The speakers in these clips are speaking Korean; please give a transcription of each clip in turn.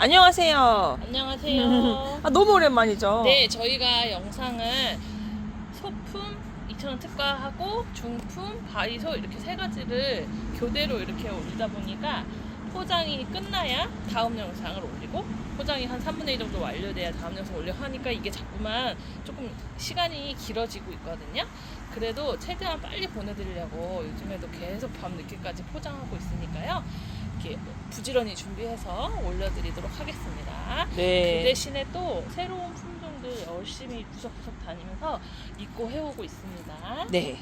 안녕하세요. 안녕하세요. 너무 오랜만이죠? 네, 저희가 영상을 소품 2,000원 특가하고 중품, 바이소 이렇게 세 가지를 교대로 이렇게 올리다 보니까 포장이 끝나야 다음 영상을 올리고 포장이 한 3분의 2 정도 완료돼야 다음 영상 올려 하니까 이게 자꾸만 조금 시간이 길어지고 있거든요. 그래도 최대한 빨리 보내드리려고 요즘에도 계속 밤 늦게까지 포장하고 있으니까요. 이렇게 부지런히 준비해서 올려드리도록 하겠습니다. 네. 그 대신에 또 새로운 품종들 열심히 구석구석 다니면서 입고 해오고 있습니다. 네.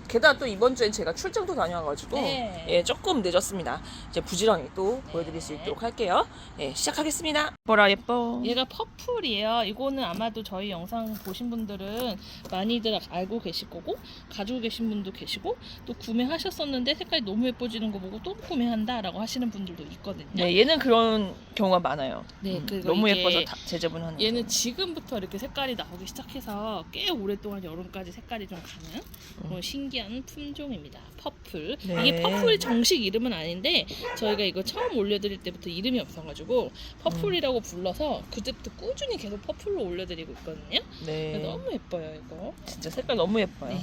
게다가 또 이번 주엔 제가 출장도 다녀와가지고 네. 예, 조금 늦었습니다. 이제 부지런히 또 보여드릴 수 있도록 할게요. 예, 시작하겠습니다. 보라 예뻐. 얘가 퍼플이에요. 이거는 아마도 저희 영상 보신 분들은 많이들 알고 계실 거고 가지고 계신 분도 계시고 또 구매하셨었는데 색깔이 너무 예뻐지는 거 보고 또 구매한다라고 하시는 분들도 있거든요. 네, 얘는 그런 경우가 많아요. 네, 그리고 너무 이게 예뻐서 제재분하는. 얘는 지금부터 이렇게 색깔이 나오기 시작해서 꽤 오랫동안 여름까지 색깔이 좀 가는 그런 신기한 품종입니다. 퍼플. 네. 이게 퍼플 정식 이름은 아닌데 저희가 이거 처음 올려드릴 때부터 이름이 없어가지고 퍼플이라고 불러서 그때부터 꾸준히 계속 퍼플로 올려드리고 있거든요. 네. 너무 예뻐요 이거. 진짜 색깔 너무 예뻐요. 네.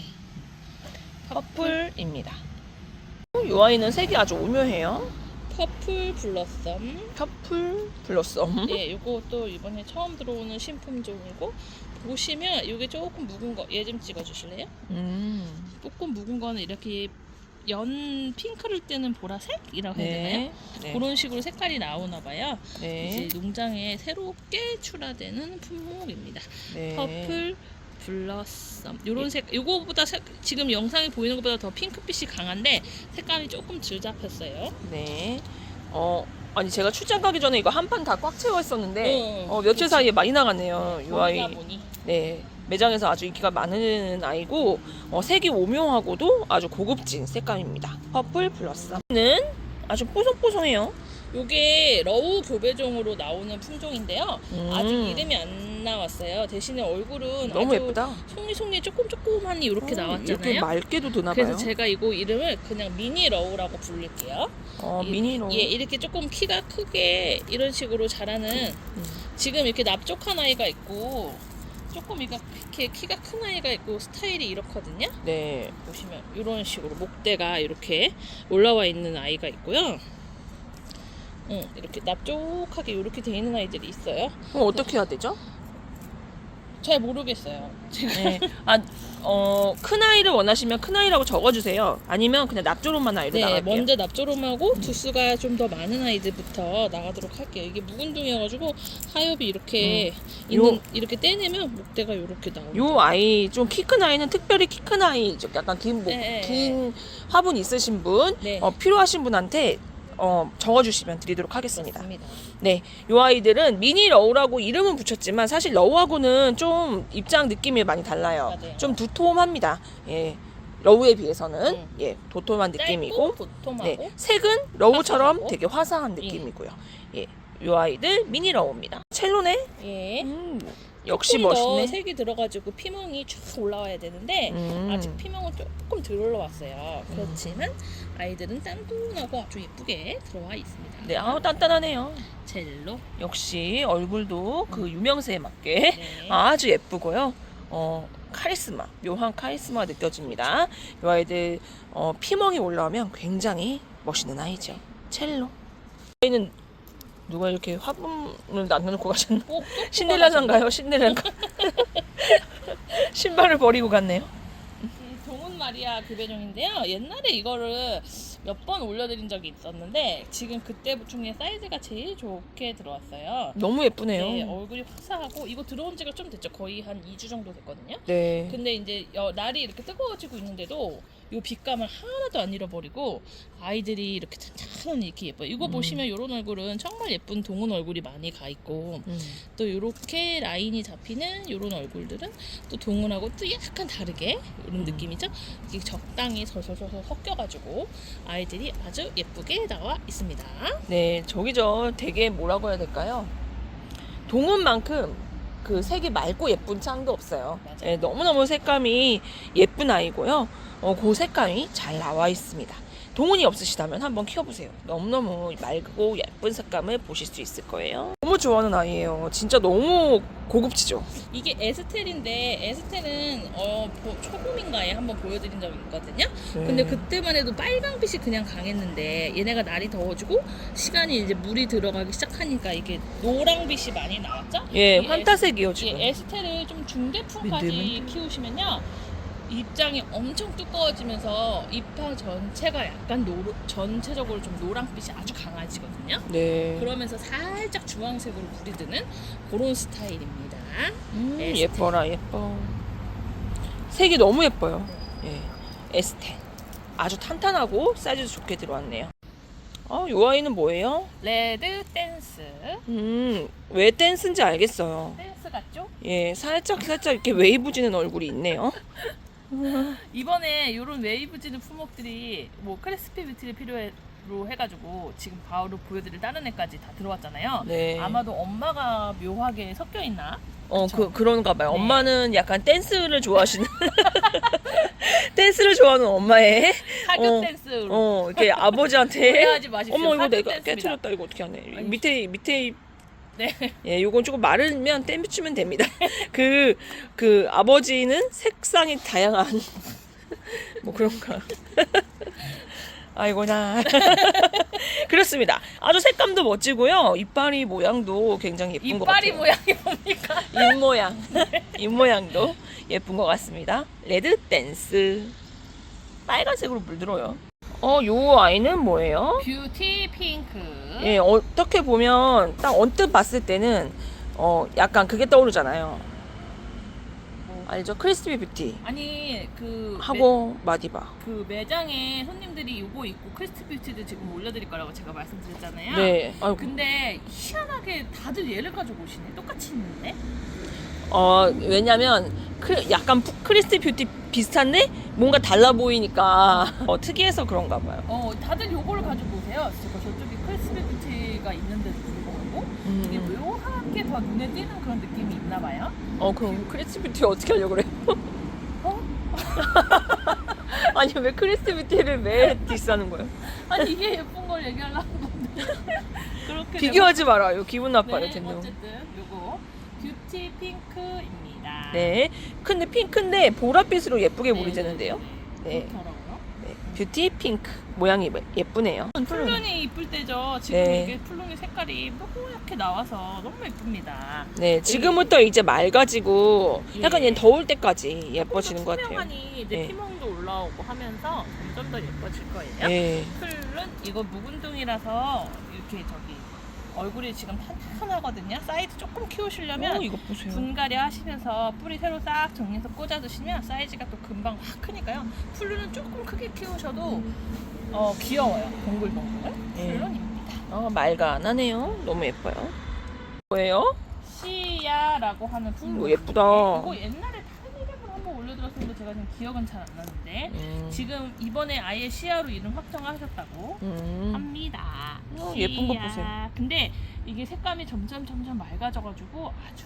퍼플입니다. 이 아이는 색이 아주 오묘해요. 퍼플 블러썸. 퍼플 블러썸. 예, 이것도 이번에 처음 들어오는 신품종이고 보시면 이게 조금 묵은 거 얘 좀 찍어주실래요? 조금 묵은 거는 이렇게 연 핑크를 떼는 보라색이라고 해야 되나요? 네. 그런 식으로 색깔이 나오나 봐요. 네. 이제 농장에 새롭게 출하되는 품목입니다. 네. 퍼플 블러썸 요런 색 요거보다 지금 영상에 보이는 것보다 더 핑크빛이 강한데 색감이 조금 덜 잡혔어요. 네. 아니 제가 출장 가기 전에 이거 한 판 다 꽉 채워 있었는데 며칠 그렇지. 사이에 많이 나갔네요. 이 아이. 보다 보니 네. 매장에서 아주 인기가 많은 아이고 색이 오묘하고도 아주 고급진 색감입니다. 퍼플 블러썸은 아주 뽀송뽀송해요. 요게 러우 교배종으로 나오는 품종인데요. 아직 음. 이름이 안 나왔어요. 대신에 얼굴은 너무 아주 예쁘다. 송이송이 조금조금하니 이렇게 나왔잖아요. 이렇게 맑게도 드나 봐요. 그래서 제가 이거 이름을 그냥 미니 러우라고 부를게요. 미니로. 예, 이렇게 조금 키가 크게 이런 식으로 자라는 지금 이렇게 납족한 아이가 있고 조금 이렇게 키가 큰 아이가 있고 스타일이 이렇거든요. 네. 보시면 이런 식으로 목대가 이렇게 올라와 있는 아이가 있고요. 이렇게 납족하게 이렇게 돼 있는 아이들이 있어요. 그럼 어떻게 해야 되죠? 잘 모르겠어요. 제가 네. 큰 아이를 원하시면 큰 아이라고 적어주세요. 아니면 그냥 납조름한 아이로 네, 나갈게요. 먼저 납조름하고 두수가 좀 더 많은 아이들부터 나가도록 할게요. 이게 묵은 종이어가지고 하엽이 이렇게 이렇게 떼내면 목대가 이렇게 나옵니다. 요 아이 좀 키 큰 아이는 특별히 키 큰 아이 약간 긴 화분 있으신 분 네. 필요하신 분한테 적어주시면 드리도록 하겠습니다. 맞습니다. 네, 요 아이들은 미니 러우라고 이름은 붙였지만 사실 러우하고는 좀 입장 느낌이 많이 달라요. 맞아요. 좀 두툼합니다. 예, 러우에 비해서는 예, 도톰한 느낌이고, 짧고 도톰하고 네, 색은 러우처럼 화사하고. 되게 화사한 느낌이고요. 예, 요 아이들 미니 러우입니다. 첼로네? 예. 역시 조금 더 멋있네. 색이 들어가지고 피멍이 쭉 올라와야 되는데 아직 피멍은 조금 덜 올라왔어요. 그렇지만 아이들은 단단하고 아주 예쁘게 들어와 있습니다. 네, 단단하네요. 젤로. 역시 얼굴도 그 유명세에 맞게 네. 아주 예쁘고요. 카리스마, 묘한 카리스마 느껴집니다. 이 아이들 피멍이 올라오면 굉장히 멋있는 아이죠. 첼로. 저희는 누가 이렇게 화분을 놔놓고 가셨나? 신데렐라인가요? 신데렐라. 신발을 버리고 갔네요. 동은 마리아 교배종인데요. 옛날에 이거를 몇 번 올려드린 적이 있었는데 지금 그때 중에 사이즈가 제일 좋게 들어왔어요. 너무 예쁘네요. 네, 얼굴이 화사하고 이거 들어온 지가 좀 됐죠. 거의 한 2주 정도 됐거든요. 네. 근데 이제 날이 이렇게 뜨거워지고 있는데도 이 빛감을 하나도 안 잃어버리고 아이들이 이렇게 찬찬히 이렇게 예뻐요. 이거 보시면 이런 얼굴은 정말 예쁜 동은 얼굴이 많이 가 있고 또 이렇게 라인이 잡히는 이런 얼굴들은 또 동은하고 또 약간 다르게 이런 느낌이죠. 이게 적당히 설설설설 섞여가지고 아이들이 아주 예쁘게 나와 있습니다. 네, 저기죠. 되게 뭐라고 해야 될까요? 동은만큼 그 색이 맑고 예쁜 짱도 없어요. 맞아요. 네, 너무너무 색감이 예쁜 아이고요. 그 색감이 잘 나와 있습니다. 동운이 없으시다면 한번 키워보세요. 너무너무 맑고 예쁜 색감을 보실 수 있을 거예요. 너무 좋아하는 아이예요. 진짜 너무 고급지죠? 이게 에스텔인데 에스텔은 초봄인가에 한번 보여드린 적이 있거든요. 네. 근데 그때만 해도 빨강빛이 그냥 강했는데 얘네가 날이 더워지고 시간이 이제 물이 들어가기 시작하니까 이게 노랑빛이 많이 나왔죠? 예, 이 환타색이요 지금. 이 에스텔을 좀 중대품까지 맨들맨들. 키우시면요. 잎장이 엄청 두꺼워지면서 잎화 전체가 약간 전체적으로 좀 노랑빛이 아주 강해지거든요. 네. 그러면서 살짝 주황색으로 불이 드는 그런 스타일입니다. 에스텔. 예뻐라 예뻐. 색이 너무 예뻐요. 예, 에스텐. 아주 탄탄하고 사이즈도 좋게 들어왔네요. 이 아이는 뭐예요? 레드 댄스. 왜 댄스인지 알겠어요. 댄스 같죠? 예, 살짝 이렇게 웨이브 지는 얼굴이 있네요. 이번에 이런 웨이브 지는 품목들이 뭐 크리스피 뷰티를 필요로 해가지고 지금 바로 보여드릴 다른 애까지 다 들어왔잖아요. 네. 아마도 엄마가 묘하게 섞여 있나? 그런가 봐요. 네. 엄마는 약간 댄스를 좋아하시는 댄스를 좋아하는 엄마의 사격 댄스로. 이렇게 아버지한테 오해하지 마십시오. 어머 이거 사격 내가 댄스입니다. 깨트렸다 이거 어떻게 하네. 아니, 밑에 네. 예, 요건 조금 마르면 땜붙이면 됩니다. 그 아버지는 색상이 다양한 뭐 그런가. 아이고나. 그렇습니다. 아주 색감도 멋지고요. 이빨이 모양도 굉장히 예쁜 것 같아요. 이빨이 모양이 뭡니까? 입 모양. 입 모양도 예쁜 것 같습니다. 레드 댄스. 빨간색으로 물들어요. 요 아이는 뭐예요? 뷰티 핑크. 예, 어떻게 보면 딱 언뜻 봤을 때는 약간 그게 떠오르잖아요. 알죠? 크리스피 뷰티 아니 하고 마디바. 그 매장에 손님들이 이거 입고 크리스피 뷰티도 지금 올려드릴 거라고 제가 말씀드렸잖아요. 네. 아이고. 근데 희한하게 다들 얘를 가지고 오시네. 똑같이 있는데. 왜냐면 약간 크리스피 뷰티 비슷한데 뭔가 달라 보이니까 특이해서 그런가 봐요. 다들 요거를 가지고 오세요. 제가 저쪽에 크리스피 뷰티가 있는데도 불구하고 이게 묘하게 더 눈에 띄는 그런 느낌이 있나 봐요. 그럼 크리스피 뷰티 어떻게 하려고 그래요? 아니 왜 크리스피 뷰티를 왜 디스하는 거예요? 아니 이게 예쁜 걸 얘기하려는 건데. 그렇게 비교하지 말아요. 기분 나빠요. 네, 쟤는. 어쨌든 요거 뷰티 핑크입니다. 네. 근데 핑크인데 보랏빛으로 예쁘게 보이지는데요. 네. 그렇더라고요. 네. 뷰티 핑크 모양이 예쁘네요. 풀룬이 이쁠 때죠. 지금 네. 이게 풀룬이 색깔이 뽀얗게 나와서 너무 예쁩니다. 네, 지금부터 이제 맑아지고 약간 예. 얘는 더울 때까지 예뻐지는 것 같아요. 투명하니 이제 네. 피멍도 올라오고 하면서 점점 더 예뻐질 거예요. 네. 풀룬 이거 묵은둥이라서 이렇게 얼굴이 지금 탄탄하거든요. 사이즈 조금 키우시려면 이거 보세요. 분갈이 하시면서 뿌리 새로 싹 정리해서 꽂아두시면 사이즈가 또 금방 확 크니까요. 풀룬은 조금 크게 키우셔도 귀여워요. 동글동글. 네. 풀룬입니다. 말가 안 하네요. 너무 예뻐요. 뭐예요? 시야라고 하는 풀룬. 예쁘다. 이거 옛날에 다른 이름으로 한번 올려드렸었는데 제가 지금 기억은 잘 안 나는데 지금 이번에 아예 시야로 이름 확정하셨다고 합니다. 예쁜 거 보세요. 근데 이게 색감이 점점 맑아져가지고 아주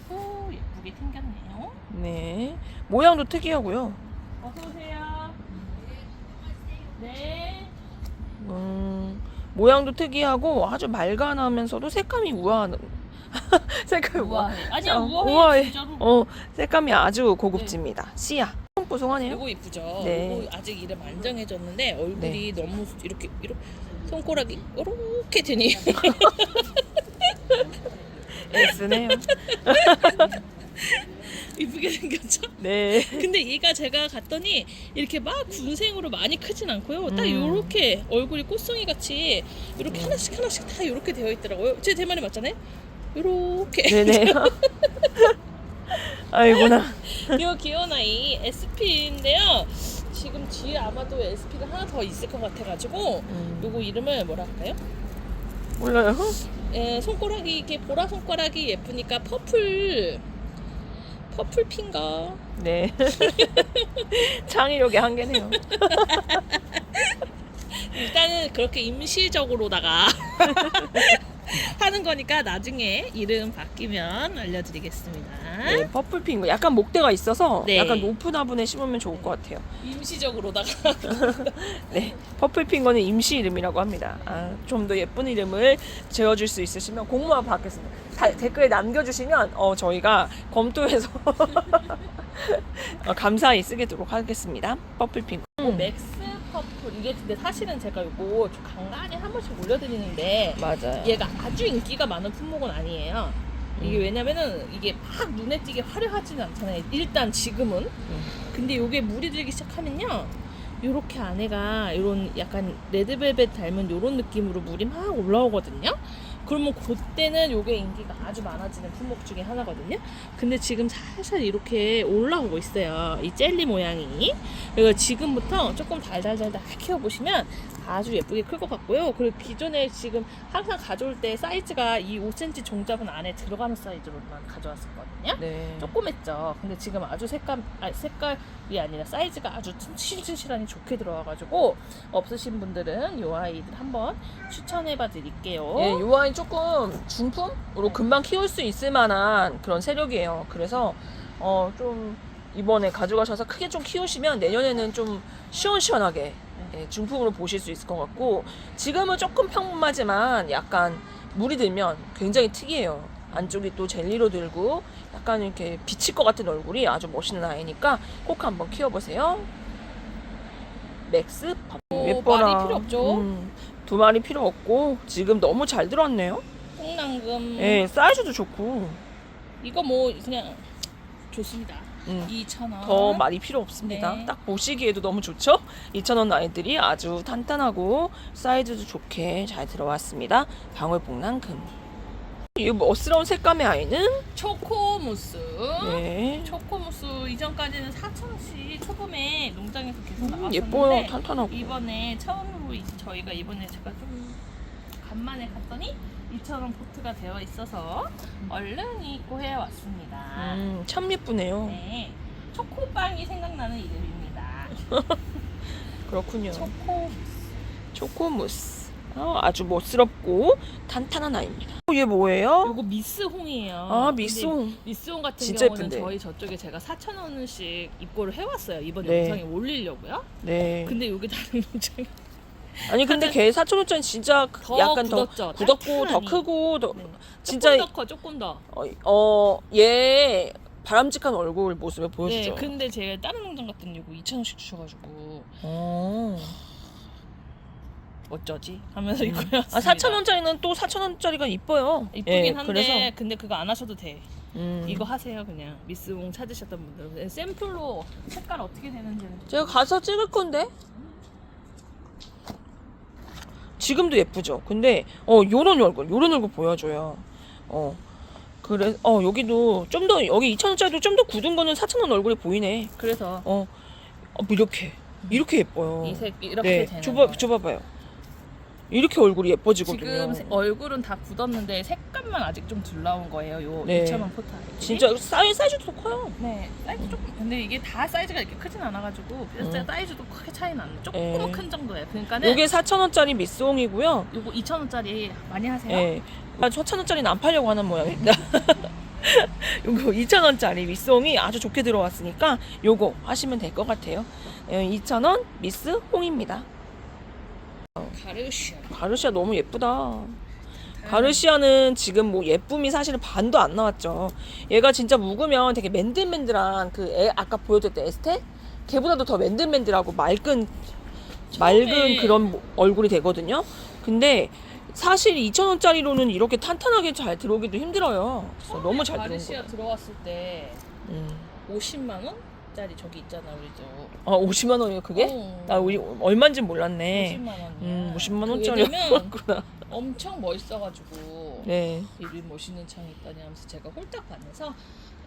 예쁘게 생겼네요. 네. 모양도 특이하고요. 어서 오세요. 네. 모양도 특이하고 아주 맑아나면서도 색감이 우아한. 색감이 우아해. 아니야 우아해. 우아해 진짜로. 색감이 아주 고급집니다. 씨야. 뽀송뽀송하네요. 이거 이쁘죠. 네. 이거 아직 이래 만장해졌는데 얼굴이 너무 이렇게 손가락이 이렇게 되니. 애쓰네요. 이쁘게 생겼죠? 네. 근데 얘가 제가 갔더니 이렇게 막 군생으로 많이 크진 않고요. 딱 요렇게 얼굴이 꽃송이 같이 이렇게 하나씩 다 이렇게 되어 있더라고요. 제 말이 맞잖아요? 요렇게. 네네. 아이고나. 이 귀여운 아이 SP인데요. 지금 뒤에 아마도 SP가 하나 더 있을 것 같아가지고 요거 이름을 뭐라 할까요? 몰라요. 손가락이 이렇게 보라 손가락이 예쁘니까 퍼플 핑거. 네. 창의력의 한계네요. 일단은 그렇게 임시적으로다가 하는 거니까 나중에 이름 바뀌면 알려드리겠습니다. 네, 퍼플핑크 약간 목대가 있어서 네. 약간 높은 화분에 심으면 좋을 것 같아요. 임시적으로다가 네, 퍼플핑거는 임시 이름이라고 합니다. 좀 더 예쁜 이름을 지어줄 수 있으시면 공모한 받겠습니다. 댓글에 남겨주시면 저희가 검토해서 감사히 쓰도록 하겠습니다. 퍼플핑거. 맥스 퍼플 이게 근데 사실은 제가 이거 간간히 한 번씩 올려드리는데 맞아요. 얘가 아주 인기가 많은 품목은 아니에요. 이게 왜냐면은 이게 막 눈에 띄게 화려하지는 않잖아요. 일단 지금은. 근데 요게 물이 들기 시작하면요. 요렇게 안에가 요런 약간 레드벨벳 닮은 요런 느낌으로 물이 막 올라오거든요. 그러면 그때는 요게 인기가 아주 많아지는 품목 중에 하나거든요. 근데 지금 살살 이렇게 올라오고 있어요. 이 젤리 모양이. 그래서 지금부터 조금 달달달달 키워보시면 아주 예쁘게 클 것 같고요. 그리고 기존에 지금 항상 가져올 때 사이즈가 이 5cm 종잡은 안에 들어가는 사이즈로만 가져왔었거든요. 네. 조그맸죠. 근데 지금 아주 색깔이 아니라 사이즈가 아주 튼실튼실하니 좋게 들어와가지고 없으신 분들은 이 아이들 한번 추천해봐 드릴게요. 예, 요 아이 조금 중품으로 금방 키울 수 있을 만한 그런 세력이에요. 그래서 좀 이번에 가져가셔서 크게 좀 키우시면 내년에는 좀 시원시원하게 중품으로 보실 수 있을 것 같고, 지금은 조금 평범하지만 약간 물이 들면 굉장히 특이해요. 안쪽이 또 젤리로 들고 약간 이렇게 비칠 것 같은 얼굴이 아주 멋있는 아이니까 꼭 한번 키워보세요. 맥스 예뻐라. 많이 필요 없죠? 두 마리 필요 없고 지금 너무 잘 들어왔네요. 홍랑금. 예, 사이즈도 좋고 이거 뭐 그냥 좋습니다. 2,000원. 더 많이 필요 없습니다. 네. 딱 보시기에도 너무 좋죠? 2,000원 아이들이 아주 탄탄하고 사이즈도 좋게 잘 들어왔습니다. 방울복랑금. 이 멋스러운 색감의 아이는 초코무스. 네. 초코무스 이전까지는 4,000원씩 초봄에 농장에서 계속 나왔었는데 예뻐요. 탄탄하고. 이번에 처음으로 저희가 이번에 제가 좀 간만에 갔더니 2,000원 포트가 되어 있어서 얼른 입고 해왔습니다. 참 예쁘네요. 네, 초코빵이 생각나는 이름입니다. 그렇군요. 초코무스. 초코무스. 아주 멋스럽고 탄탄한 아이입니다. 얘 뭐예요? 요거 미스홍이에요. 아, 미스홍. 미스홍 같은 진짜 경우는 예쁜데. 저희 저쪽에 제가 4,000원씩 입고를 해왔어요. 이번 네. 영상에 올리려고요. 네. 근데 여기 다른 농장이 아니 근데 걔 4,000원짜리 진짜 더 약간 굳었죠. 더 굳었고 더 탄탄하니. 크고 더 네. 진짜 조금 더 커, 조금 더. 얘 바람직한 얼굴 모습을 보여주죠. 네, 근데 제가 다른 농장 갔더니 이거 2,000원씩 주셔가지고 어쩌지? 하면서 입고 해왔습니다. 4,000원짜리는 또 4,000원짜리가 이뻐요. 이쁘긴 예, 한데 그래서 근데 그거 안 하셔도 돼. 음. 이거 하세요 그냥. 미스봉 찾으셨던 분들은 샘플로 색깔 어떻게 되는지는 제가 가서 찍을 건데. 지금도 예쁘죠. 근데 요런 얼굴 보여줘요. 그래 여기도 좀 더 여기 2,000원짜리도 좀 더 굳은 거는 4,000원 얼굴이 보이네. 그래서 이렇게 예뻐요. 이 색 이렇게 네, 되는 줘봐봐요. 이렇게 얼굴이 예뻐지거든요. 지금 얼굴은 다 굳었는데 색감만 아직 좀 덜 나온 거예요. 요 네. 2,000원 포트 아이들이. 진짜 사이즈도 더 커요. 네, 사이즈 조금. 근데 이게 다 사이즈가 이렇게 크진 않아가지고 사이즈도 크게 차이는 안 나. 조금 네. 큰 정도예요. 그러니까는 요게 4,000원짜리 미스홍이고요. 요거 2,000원짜리 많이 하세요. 예. 4,000원짜리는 안 팔려고 하는 모양입니다. 요거 2,000원짜리 미스홍이 아주 좋게 들어왔으니까 요거 하시면 될 것 같아요. 2,000원 미스홍입니다. 가르시아. 가르시아 너무 예쁘다. 가르시아는 지금 뭐 예쁨이 사실은 반도 안 나왔죠. 얘가 진짜 묵으면 되게 맨들맨들한 아까 보여줬던 에스테? 걔보다도 더 맨들맨들하고 맑은 그런 얼굴이 되거든요. 근데 사실 2,000원짜리로는 이렇게 탄탄하게 잘 들어오기도 힘들어요. 그래서 너무 잘 들어온 가르시아 거예요. 들어왔을 때 50만 원짜리 저기 있잖아 우리 저. 50만 원이요 그게? 나 우리 얼마인지 몰랐네. 50만 원이야. 50만 원짜리였구나. 엄청 멋있어가지고 네. 이리 멋있는 창이 있다니 하면서 제가 홀딱 반해서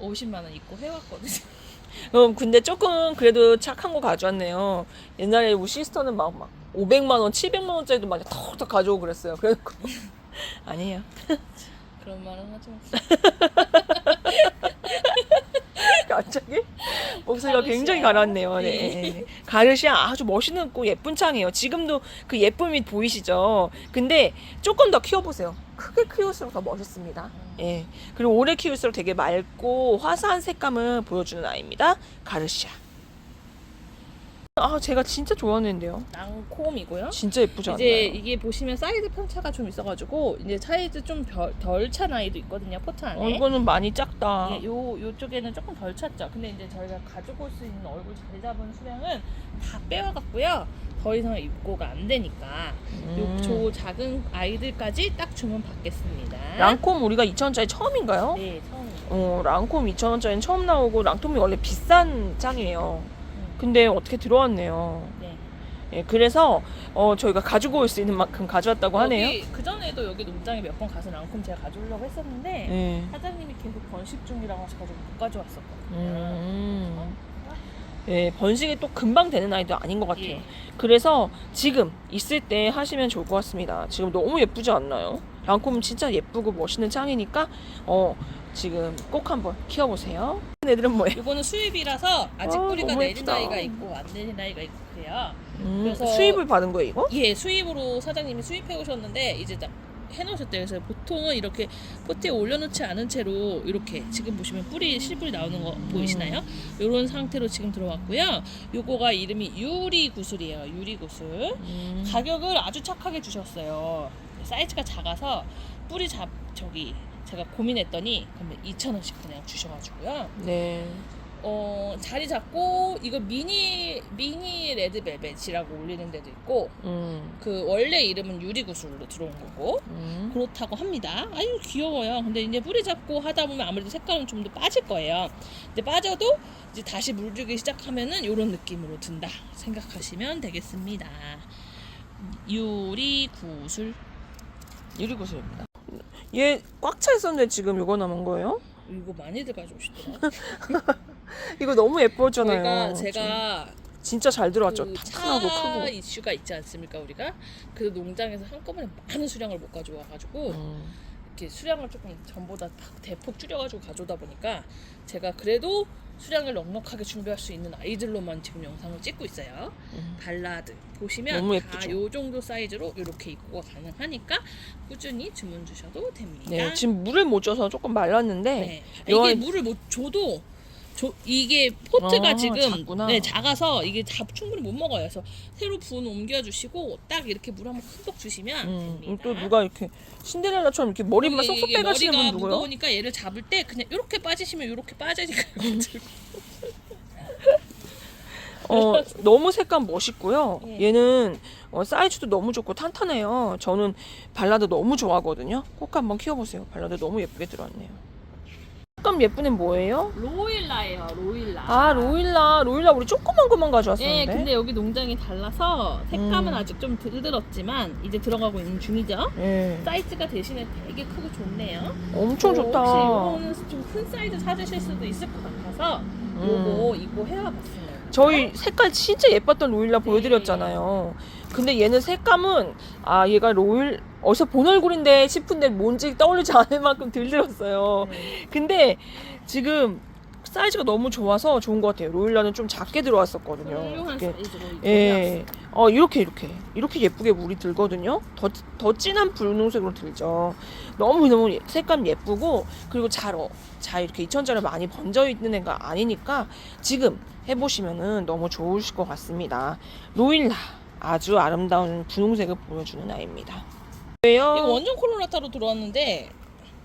50만 원 입고 해왔거든요. 근데 조금 그래도 착한 거 가져왔네요. 옛날에 우리 시스터는 막 500만 원, 700만 원짜리도 막 턱턱 가져오고 그랬어요. 그래놓고 아니에요. 그런 말은 하지 마세요. 갑자기 목소리가 가르시아. 굉장히 가라앉네요. 네. 네. 가르시아 아주 멋있고 예쁜 창이에요. 지금도 그 예쁨이 보이시죠? 근데 조금 더 키워보세요. 크게 키울수록 더 멋있습니다. 예. 그리고 오래 키울수록 되게 맑고 화사한 색감을 보여주는 아이입니다. 가르시아. 아, 제가 진짜 좋아하는데요. 랑콤이고요. 진짜 예쁘지 않나요? 이제 이게 보시면 사이즈 편차가 좀 있어가지고 이제 사이즈 좀 덜 찬 아이도 있거든요. 포트 안에. 이거는 많이 작다. 예, 요쪽에는 조금 덜 찼죠. 근데 이제 저희가 가지고 올 수 있는 얼굴 자리 잡은 수량은 다 빼와갔고요. 더 이상 입고가 안 되니까 요 작은 아이들까지 딱 주문 받겠습니다. 랑콤 우리가 2,000원짜리 처음인가요? 네, 처음이에요. 랑콤 2,000원짜리는 처음 나오고 랑콤이 원래 비싼 짱이에요. 근데 어떻게 들어왔네요. 네. 예, 그래서 저희가 가지고 올 수 있는 만큼 가져왔다고 하네요. 그 전에도 여기 농장에 몇 번 가서 랑콤 제가 가져오려고 했었는데 예. 사장님이 계속 번식 중이라고 하셔가지고 못 가져왔었거든요. 예, 번식이 또 금방 되는 아이도 아닌 것 같아요. 예. 그래서 지금 있을 때 하시면 좋을 것 같습니다. 지금 너무 예쁘지 않나요? 랑콤은 진짜 예쁘고 멋있는 짱이니까 지금 꼭 한번 키워보세요. 애들은 뭐예요? 이거는 수입이라서 아직 뿌리가 너무 내린 예쁘다. 아이가 있고 안 내린 아이가 있고 그래요. 그래서 수입을 받은 거예요, 이거? 예, 수입으로 사장님이 수입해 오셨는데 이제 딱 해놓으셨대요. 그래서 보통은 이렇게 포트에 올려놓지 않은 채로 이렇게 지금 보시면 실뿌리 나오는 거 보이시나요? 이런 상태로 지금 들어왔고요. 요거가 이름이 유리구슬이에요. 유리구슬. 가격을 아주 착하게 주셨어요. 사이즈가 작아서 뿌리 제가 고민했더니 그러면 2,000원씩 그냥 주셔가지고요. 네. 자리 잡고 이거 미니 레드벨벳이라고 올리는 데도 있고 그 원래 이름은 유리구슬로 들어온 거고 그렇다고 합니다. 아유 귀여워요. 근데 이제 뿌리 잡고 하다 보면 아무래도 색깔은 좀 더 빠질 거예요. 근데 빠져도 이제 다시 물들기 시작하면은 이런 느낌으로 든다 생각하시면 되겠습니다. 유리구슬. 유리구슬입니다. 얘 꽉 차 있었는데 지금 이거 남은 거예요? 이거 많이들 가져오시더라고요. 이거 너무 예뻤잖아요. 제가 진짜 잘 들어왔죠. 그 탁탁하고 차 크고. 이슈가 있지 않습니까 우리가? 그 농장에서 한꺼번에 많은 수량을 못 가져와가지고 이렇게 수량을 조금 전보다 대폭 줄여가지고 가져오다 보니까 제가 그래도 수량을 넉넉하게 준비할 수 있는 아이들로만 지금 영상을 찍고 있어요. 발라드 보시면 너무 다 예쁘죠? 요 정도 사이즈로 이렇게 입고가 가능하니까 꾸준히 주문 주셔도 됩니다. 네, 지금 물을 못 줘서 조금 말랐는데 네. 이거- 이게 물을 못 줘도 이게 포트가 지금 작구나. 작아서 이게 충분히 못 먹어요. 그래서 새로 분 옮겨주시고 딱 이렇게 물 한번 흠뻑 주시면 됩니다. 또 누가 이렇게 신데렐라처럼 이렇게 머리만 이게- 쏙쏙 이게 빼가시는 분 머리가 누구요? 무거우니까 얘를 잡을 때 그냥 이렇게 빠지시면 이렇게 빠지니까 너무 색감 멋있고요. 예. 얘는 사이즈도 너무 좋고 탄탄해요. 저는 발라드 너무 좋아하거든요. 꼭 한번 키워보세요. 발라드 너무 예쁘게 들어왔네요. 색감 예쁜 애 뭐예요? 로일라예요. 로일라. 아, 로일라 우리 조그만 것만 가져왔었는데. 예, 근데 여기 농장이 달라서 색감은 아직 좀 들들었지만 이제 들어가고 있는 중이죠. 예. 사이즈가 대신에 되게 크고 좋네요. 엄청 좋다. 혹시 이거는 좀 큰 사이즈 찾으실 수도 있을 것 같아서 요거 입고 해와봤어요. 저희 색깔 진짜 예뻤던 로일라 보여드렸잖아요. 근데 얘는 색감은 얘가 어디서 본 얼굴인데 싶은데 뭔지 떠올리지 않을 만큼 들들었어요. 근데 지금 사이즈가 너무 좋아서 좋은 것 같아요. 로일라는 좀 작게 들어왔었거든요. 훌륭한 이렇게, 사이즈로 예, 이렇게 예쁘게 물이 들거든요. 더 진한 분홍색으로 들죠. 너무 색감 예쁘고 그리고 잘 이렇게 2,000짜리 많이 번져 있는 애가 아니니까 지금 해보시면은 너무 좋으실 것 같습니다. 로일라 아주 아름다운 분홍색을 보여주는 아이입니다. 왜요? 이거 완전 콜로라타로 들어왔는데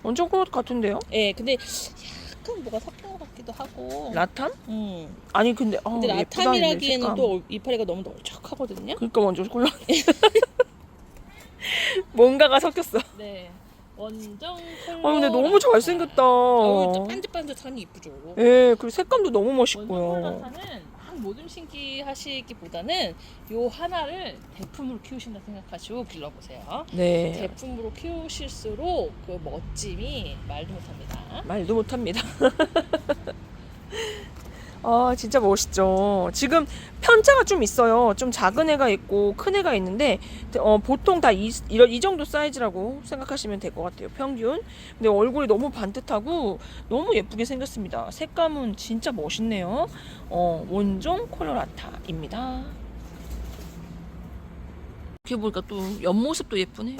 완전 콜 같은데요? 예, 근데 약간 뭐가 섞인 것 같기도 하고 라탄? 음. 아니 근데 근데 예쁘다, 라탐이라기에는 색감. 또 이파리가 너무 널쩍하거든요. 그러니까 완전 콜라. 뭔가가 섞였어. 네, 완전 콜로. 근데 너무 잘생겼다. 반짝반짝하니 이쁘죠. 예, 그리고 색감도 너무 완전 멋있고요. 콜라타는 막 모든 신기하시기보다는 요 하나를 대품으로 키우신다 생각하시고 길러보세요. 네. 제품으로 키우실수록 그 멋짐이 말도 못합니다. 말도 못합니다. 진짜 멋있죠. 지금 편차가 좀 있어요. 좀 작은 애가 있고 큰 애가 있는데 보통 다 이 정도 사이즈라고 생각하시면 될 것 같아요. 평균. 근데 얼굴이 너무 반듯하고 너무 예쁘게 생겼습니다. 색감은 진짜 멋있네요. 원종 콜로라타입니다. 이렇게 보니까 또 옆모습도 예쁘네요.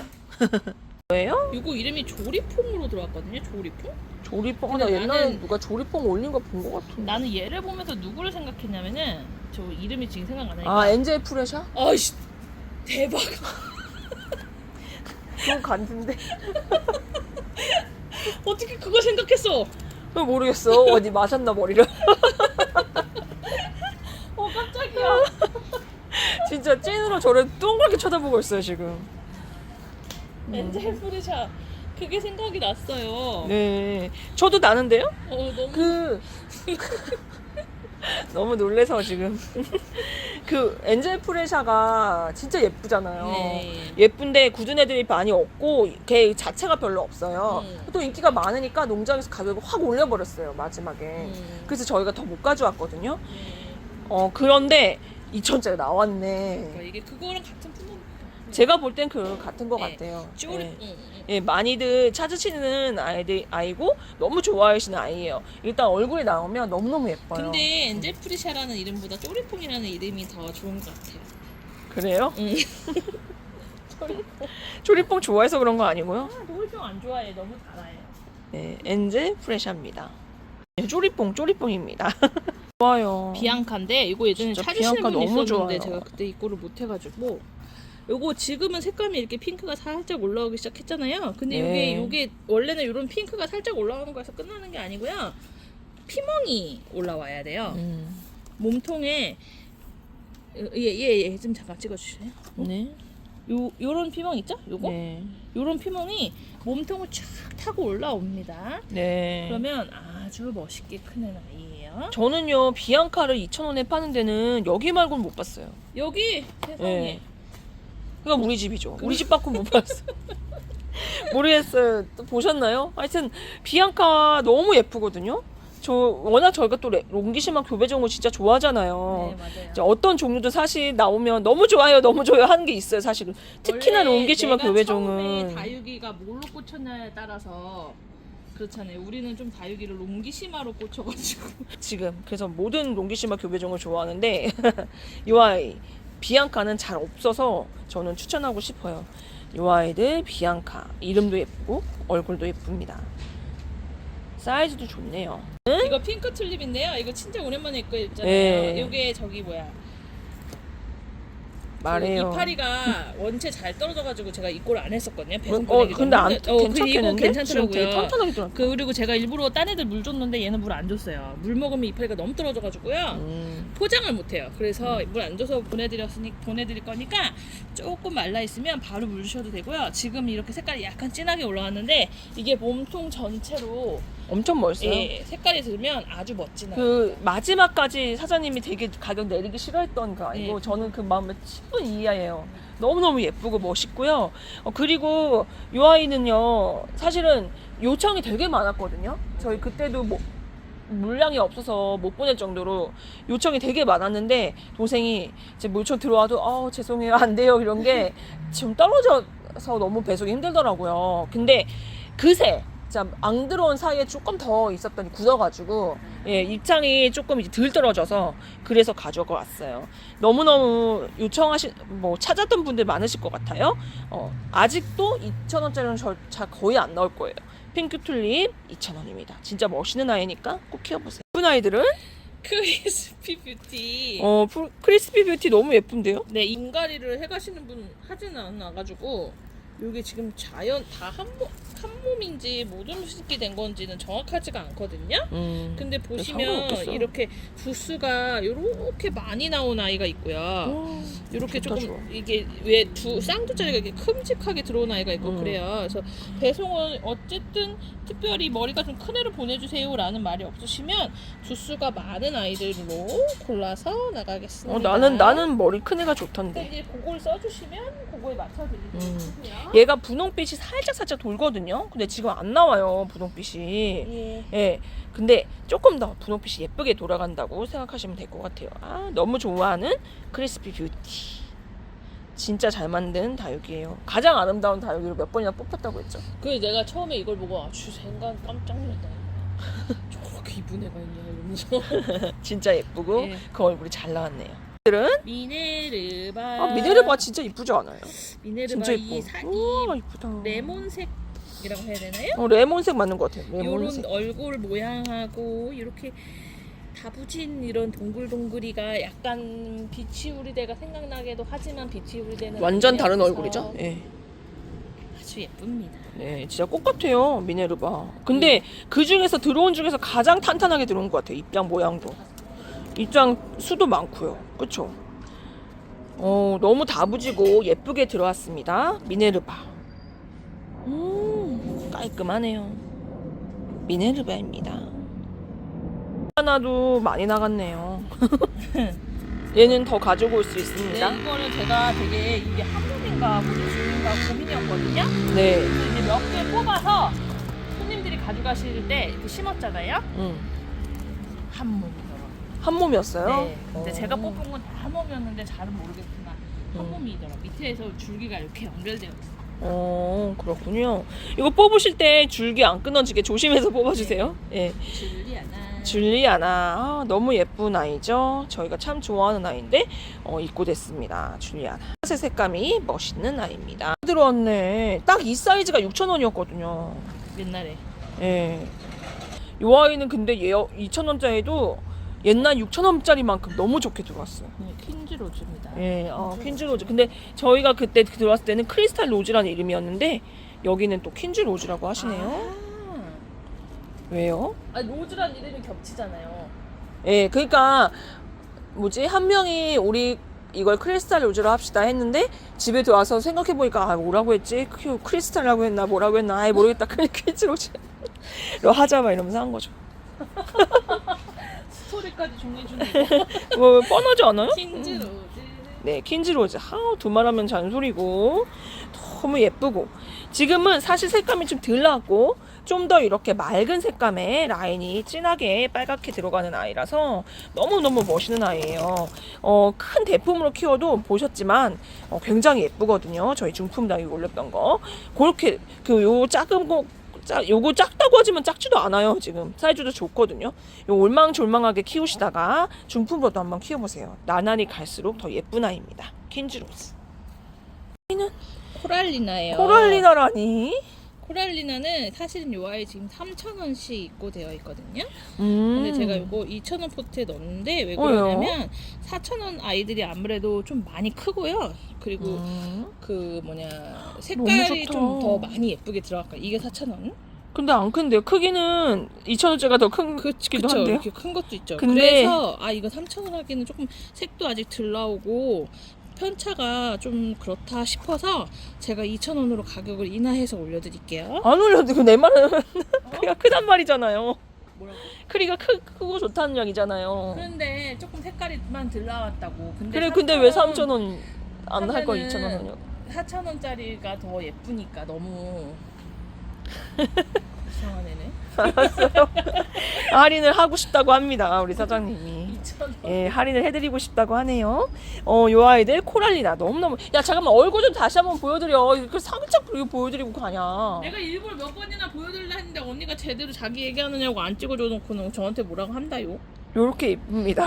뭐예요? 이거 이름이 조리퐁으로 들어왔거든요. 조리퐁? 조리뽕? 근데 나 옛날에 나는- 누가 조리뽕 올린 거 본 거 같은데. 나는 얘를 보면서 누구를 생각했냐면은 저 이름이 지금 생각 안 나니까. 아, 엔젤 프레샤? 아이씨 대박. 그건 간지인데. 어떻게 그거 생각했어? 그걸 모르겠어. 어디 마셨나 머리를. 깜짝이야. 진짜 찐으로 저를 동그랗게 쳐다보고 있어요 지금. 엔젤 프레샤 그게 생각이 났어요. 네, 저도 나는데요. 너무 그 너무 놀래서 지금 그 엔젤 프레샤가 진짜 예쁘잖아요. 네. 예쁜데 굳은 애들이 많이 없고 걔 자체가 별로 없어요. 음. 또 인기가 많으니까 농장에서 가격을 확 올려버렸어요 마지막에. 그래서 저희가 더 못 가져왔거든요. 그런데 2,000짜리 나왔네. 그러니까 이게 그거랑 같은 품목. 제가 볼 땐 그 같은 것 네. 같아요. 쪼리. 예. 예, 많이들 찾으시는 아이고 너무 좋아하시는 아이예요. 일단 얼굴이 나오면 너무너무 예뻐요. 근데 엔젤 프레샤라는 이름보다 쪼리퐁이라는 이름이 더 좋은 것 같아요. 그래요? 응. 조리뽕 좋아해서 그런 거 아니고요? 노을병 안 좋아해. 너무 달아요. 네, 엔젤 프레샤입니다. 네, 쪼리뽕입니다. 좋아요. 비앙카인데 이거 예전에 진짜 찾으시는 비앙카 분이 너무 있었는데 좋아요. 제가 그때 이거를 못 해가지고 요거 지금은 색감이 이렇게 핑크가 살짝 올라오기 시작했잖아요. 근데 네. 요게 원래는 이런 핑크가 살짝 올라오는 거에서 끝나는 게 아니고요. 피멍이 올라와야 돼요. 몸통에 얘 좀 잠깐 찍어주실래요? 네. 요런 피멍 있죠? 요거? 네. 요런 피멍이 몸통을 쫙 타고 올라옵니다. 네. 그러면 아주 멋있게 크는 아이예요. 저는요 비앙카를 2,000원에 파는 데는 여기 말고는 못 봤어요. 여기 세상에 네. 그러니까 우리 집이죠. 우리 집 밖은 못 봤어요. 모르겠어요. 또 보셨나요? 하여튼 비앙카 너무 예쁘거든요. 워낙 저희가 또 롱기시마 교배종을 진짜 좋아하잖아요. 네, 맞아요. 이제 어떤 종류도 사실 나오면 너무 좋아요 하는 게 있어요. 사실은 특히나 원래 롱기시마 내가 교배종은 처음에 다육이가 뭘로 꽂혔냐에 따라서 그렇잖아요. 우리는 좀 다육이를 롱기시마로 꽂혀가지고 지금 그래서 모든 롱기시마 교배종을 좋아하는데 이 아이 비앙카는 잘 없어서 저는 추천하고 싶어요. 이 아이들 비앙카 이름도 예쁘고 얼굴도 예쁩니다. 사이즈도 좋네요. 이거 핑크 튤립인데요. 이거 진짜 오랜만에 입고 있잖아요. 네. 이게 저기 뭐야? 말해요. 그 이파리가 원체 잘 떨어져가지고 제가 입고를 안 했었거든요. 배송 근데 안 이거 괜찮겠는데? 지금 되게 괜찮더라고요. 튼튼하게 들어. 그리고 제가 일부러 딴 애들 물 줬는데 얘는 물 안 줬어요. 물 먹으면 이파리가 너무 떨어져가지고요. 포장을 못해요. 그래서 물 안 줘서 보내드릴 거니까 조금 말라 있으면 바로 물 주셔도 되고요. 지금 이렇게 색깔이 약간 진하게 올라왔는데 이게 몸통 전체로 엄청 멋있어요. 예, 색깔이 들면 아주 멋지나요. 그 마지막까지 사장님이 되게 가격 내리기 싫어했던 거 아니고 네. 저는 그 마음을 충분히 이해해요. 너무너무 예쁘고 멋있고요. 그리고 이 아이는요 사실은 요청이 되게 많았거든요. 저희 그때도 물량이 없어서 못 보낼 정도로 요청이 되게 많았는데 동생이 이제 요청 들어와도 죄송해요 안 돼요 이런 게 지금 떨어져서 너무 배송이 힘들더라고요. 근데 그새 안 들어온 사이에 조금 더 있었더니 굳어가지고 입장이 조금 이제 덜 떨어져서 그래서 가져가 왔어요. 너무너무 찾았던 분들 많으실 것 같아요. 아직도 2,000원짜리는 거의 안 나올 거예요. 핑크 튤립 2,000원입니다. 진짜 멋있는 아이니까 꼭 키워보세요. 예쁜 아이들은 크리스피 뷰티. 크리스피 뷰티 너무 예쁜데요? 네, 인가리를 해가시는 분 하지는 않아가지고 이게 지금 자연 다 한 몸인지 모든 식이 된 건지는 정확하지가 않거든요. 근데 보시면 상관없겠어. 이렇게 부스가 이렇게 많이 나온 아이가 있고요. 이렇게 좋다, 조금 좋아. 이게 왜 쌍두짜리가 이렇게 큼직하게 들어온 아이가 있고 그래요. 그래서 배송은 어쨌든 특별히 머리가 좀 큰 애를 보내주세요라는 말이 없으시면 두수가 많은 아이들로 골라서 나가겠습니다. 나는 머리 큰 애가 좋던데. 이제 그걸 써주시면 그거에 맞춰드리도록 하고요. 얘가 분홍빛이 살짝 돌거든요. 근데 지금 안 나와요 분홍빛이. 예. 예. 근데 조금 더 분홍빛이 예쁘게 돌아간다고 생각하시면 될 것 같아요. 너무 좋아하는 크리스피 뷰티. 진짜 잘 만든 다육이에요. 가장 아름다운 다육이로 몇 번이나 뽑혔다고 했죠. 그래서 내가 처음에 이걸 보고 아주 생각 깜짝 놀랐다. 저렇게 이쁜 애가 있냐 이러면서. 진짜 예쁘고 예. 그 얼굴이 잘 나왔네요. 들은 미네르바. 미네르바 진짜 이쁘지 않아요? 미네르바 진짜 이 이뻐. 이 우와 이쁘다. 레몬색이라고 해야 되나요? 레몬색 맞는 것 같아요. 요런 레몬색. 얼굴 모양하고 이렇게 다부진 이런 동글동글이가 약간 비치우리대가 생각나게도 하지만 비치우리대는 완전 다른 아니면서 얼굴이죠. 예. 아주 예쁩니다. 네, 진짜 꽃 같아요 미네르바. 근데 그 중에서 들어온 중에서 가장 탄탄하게 들어온 것 같아요. 입장 모양도, 입장 수도 많고요. 그쵸? 너무 다부지고 예쁘게 들어왔습니다. 미네르바. 깔끔하네요. 미네르바입니다. 하나도 많이 나갔네요. 얘는 더 가지고 올 수 있습니다. 네, 이거는 제가 되게 이게 한몸인가 무슨인가 고민이었거든요. 네. 그래서 이제 몇 개 뽑아서 손님들이 가져가실 때 이렇게 심었잖아요. 한 몸이더라고요. 한 몸이었어요? 네. 근데 제가 뽑은 건 다 한 몸이었는데 잘은 모르겠지만 한 몸이더라고요. 밑에서 줄기가 이렇게 연결되어 있어요. 그렇군요. 이거 뽑으실 때 줄기 안 끊어지게 조심해서 뽑아주세요. 예. 줄리아나. 줄리아나. 너무 예쁜 아이죠. 저희가 참 좋아하는 아이인데 입고됐습니다. 줄리아나. 색 색감이 멋있는 아이입니다. 들어왔네. 딱 이 사이즈가 6,000원이었거든요. 옛날에. 예. 이 아이는 근데 얘 2,000원짜리도 옛날 6,000원짜리만큼 너무 좋게 들어왔어요. 네, 퀸즈 로즈입니다. 예, 퀸즈 로즈. 근데 저희가 그때 들어왔을 때는 크리스탈 로즈라는 이름이었는데 여기는 또 퀸즈 로즈라고 하시네요. 왜요? 로즈란 이름이 겹치잖아요. 예, 그러니까 한 명이 우리 이걸 크리스탈 로즈로 합시다 했는데 집에 들어와서 생각해 보니까 뭐라고 했지? 크리스탈이라고 했나 뭐라고 했나 모르겠다. 퀸즈 로즈로 하자 막 이러면서 한 거죠. 스토리까지 정해주는 뭐 뻔하지 않아요? 퀸즈 로즈. 네, 퀸즈 로즈. 두말하면 잔소리고 너무 예쁘고 지금은 사실 색감이 좀 덜 나왔고 좀 더 이렇게 맑은 색감의 라인이 진하게 빨갛게 들어가는 아이라서 너무너무 멋있는 아이예요. 큰 대품으로 키워도 보셨지만 굉장히 예쁘거든요. 저희 중품당에 올렸던 거. 그렇게 요 작은 거 요거 작다고 하지만 작지도 않아요. 지금 사이즈도 좋거든요. 요 올망졸망하게 키우시다가 중품으로도 한번 키워보세요. 나날이 갈수록 더 예쁜 아이입니다. 퀸즈로즈. 이는 코랄리나예요. 코랄리나라니? 코랄리나는 사실은 요 아이 지금 3,000원씩 입고되어 있거든요. 근데 제가 요거 2,000원 포트에 넣었는데 왜 그러냐면 4,000원 아이들이 아무래도 좀 많이 크고요. 그리고 색깔이 좀 더 많이 예쁘게 들어갈까. 이게 4,000원? 근데 안 큰데요. 크기는 2,000원짜리가 더 크기도 한데요. 이렇게 큰 것도 있죠. 근데 그래서 이거 3,000원 하기는 조금 색도 아직 덜 나오고 편차가 좀 그렇다 싶어서 제가 2,000원으로 가격을 인하해서 올려드릴게요. 안 올려도 내 말은 크기가 크단 말이잖아요. 뭐라고? 크기가 크고 좋다는 이야기잖아요. 그런데 조금 색깔이만 덜 나왔다고. 근데 왜 3,000원 안 할 거 2,000원이요? 4,000원짜리가 더 예쁘니까 너무 이상한 애네. 알았어요. 할인을 하고 싶다고 합니다. 우리 사장님이. 2,000원. 예, 할인을 해드리고 싶다고 하네요. 요 아이들 코랄리나 너무너무. 야, 잠깐만 얼굴 좀 다시 한번 보여드려. 이렇게 살짝 보여드리고 가냐. 내가 일부러 몇 번이나 보여드리려 했는데 언니가 제대로 자기 얘기하느냐고 안 찍어줘놓고는 저한테 뭐라고 한다요. 요렇게 이쁩니다.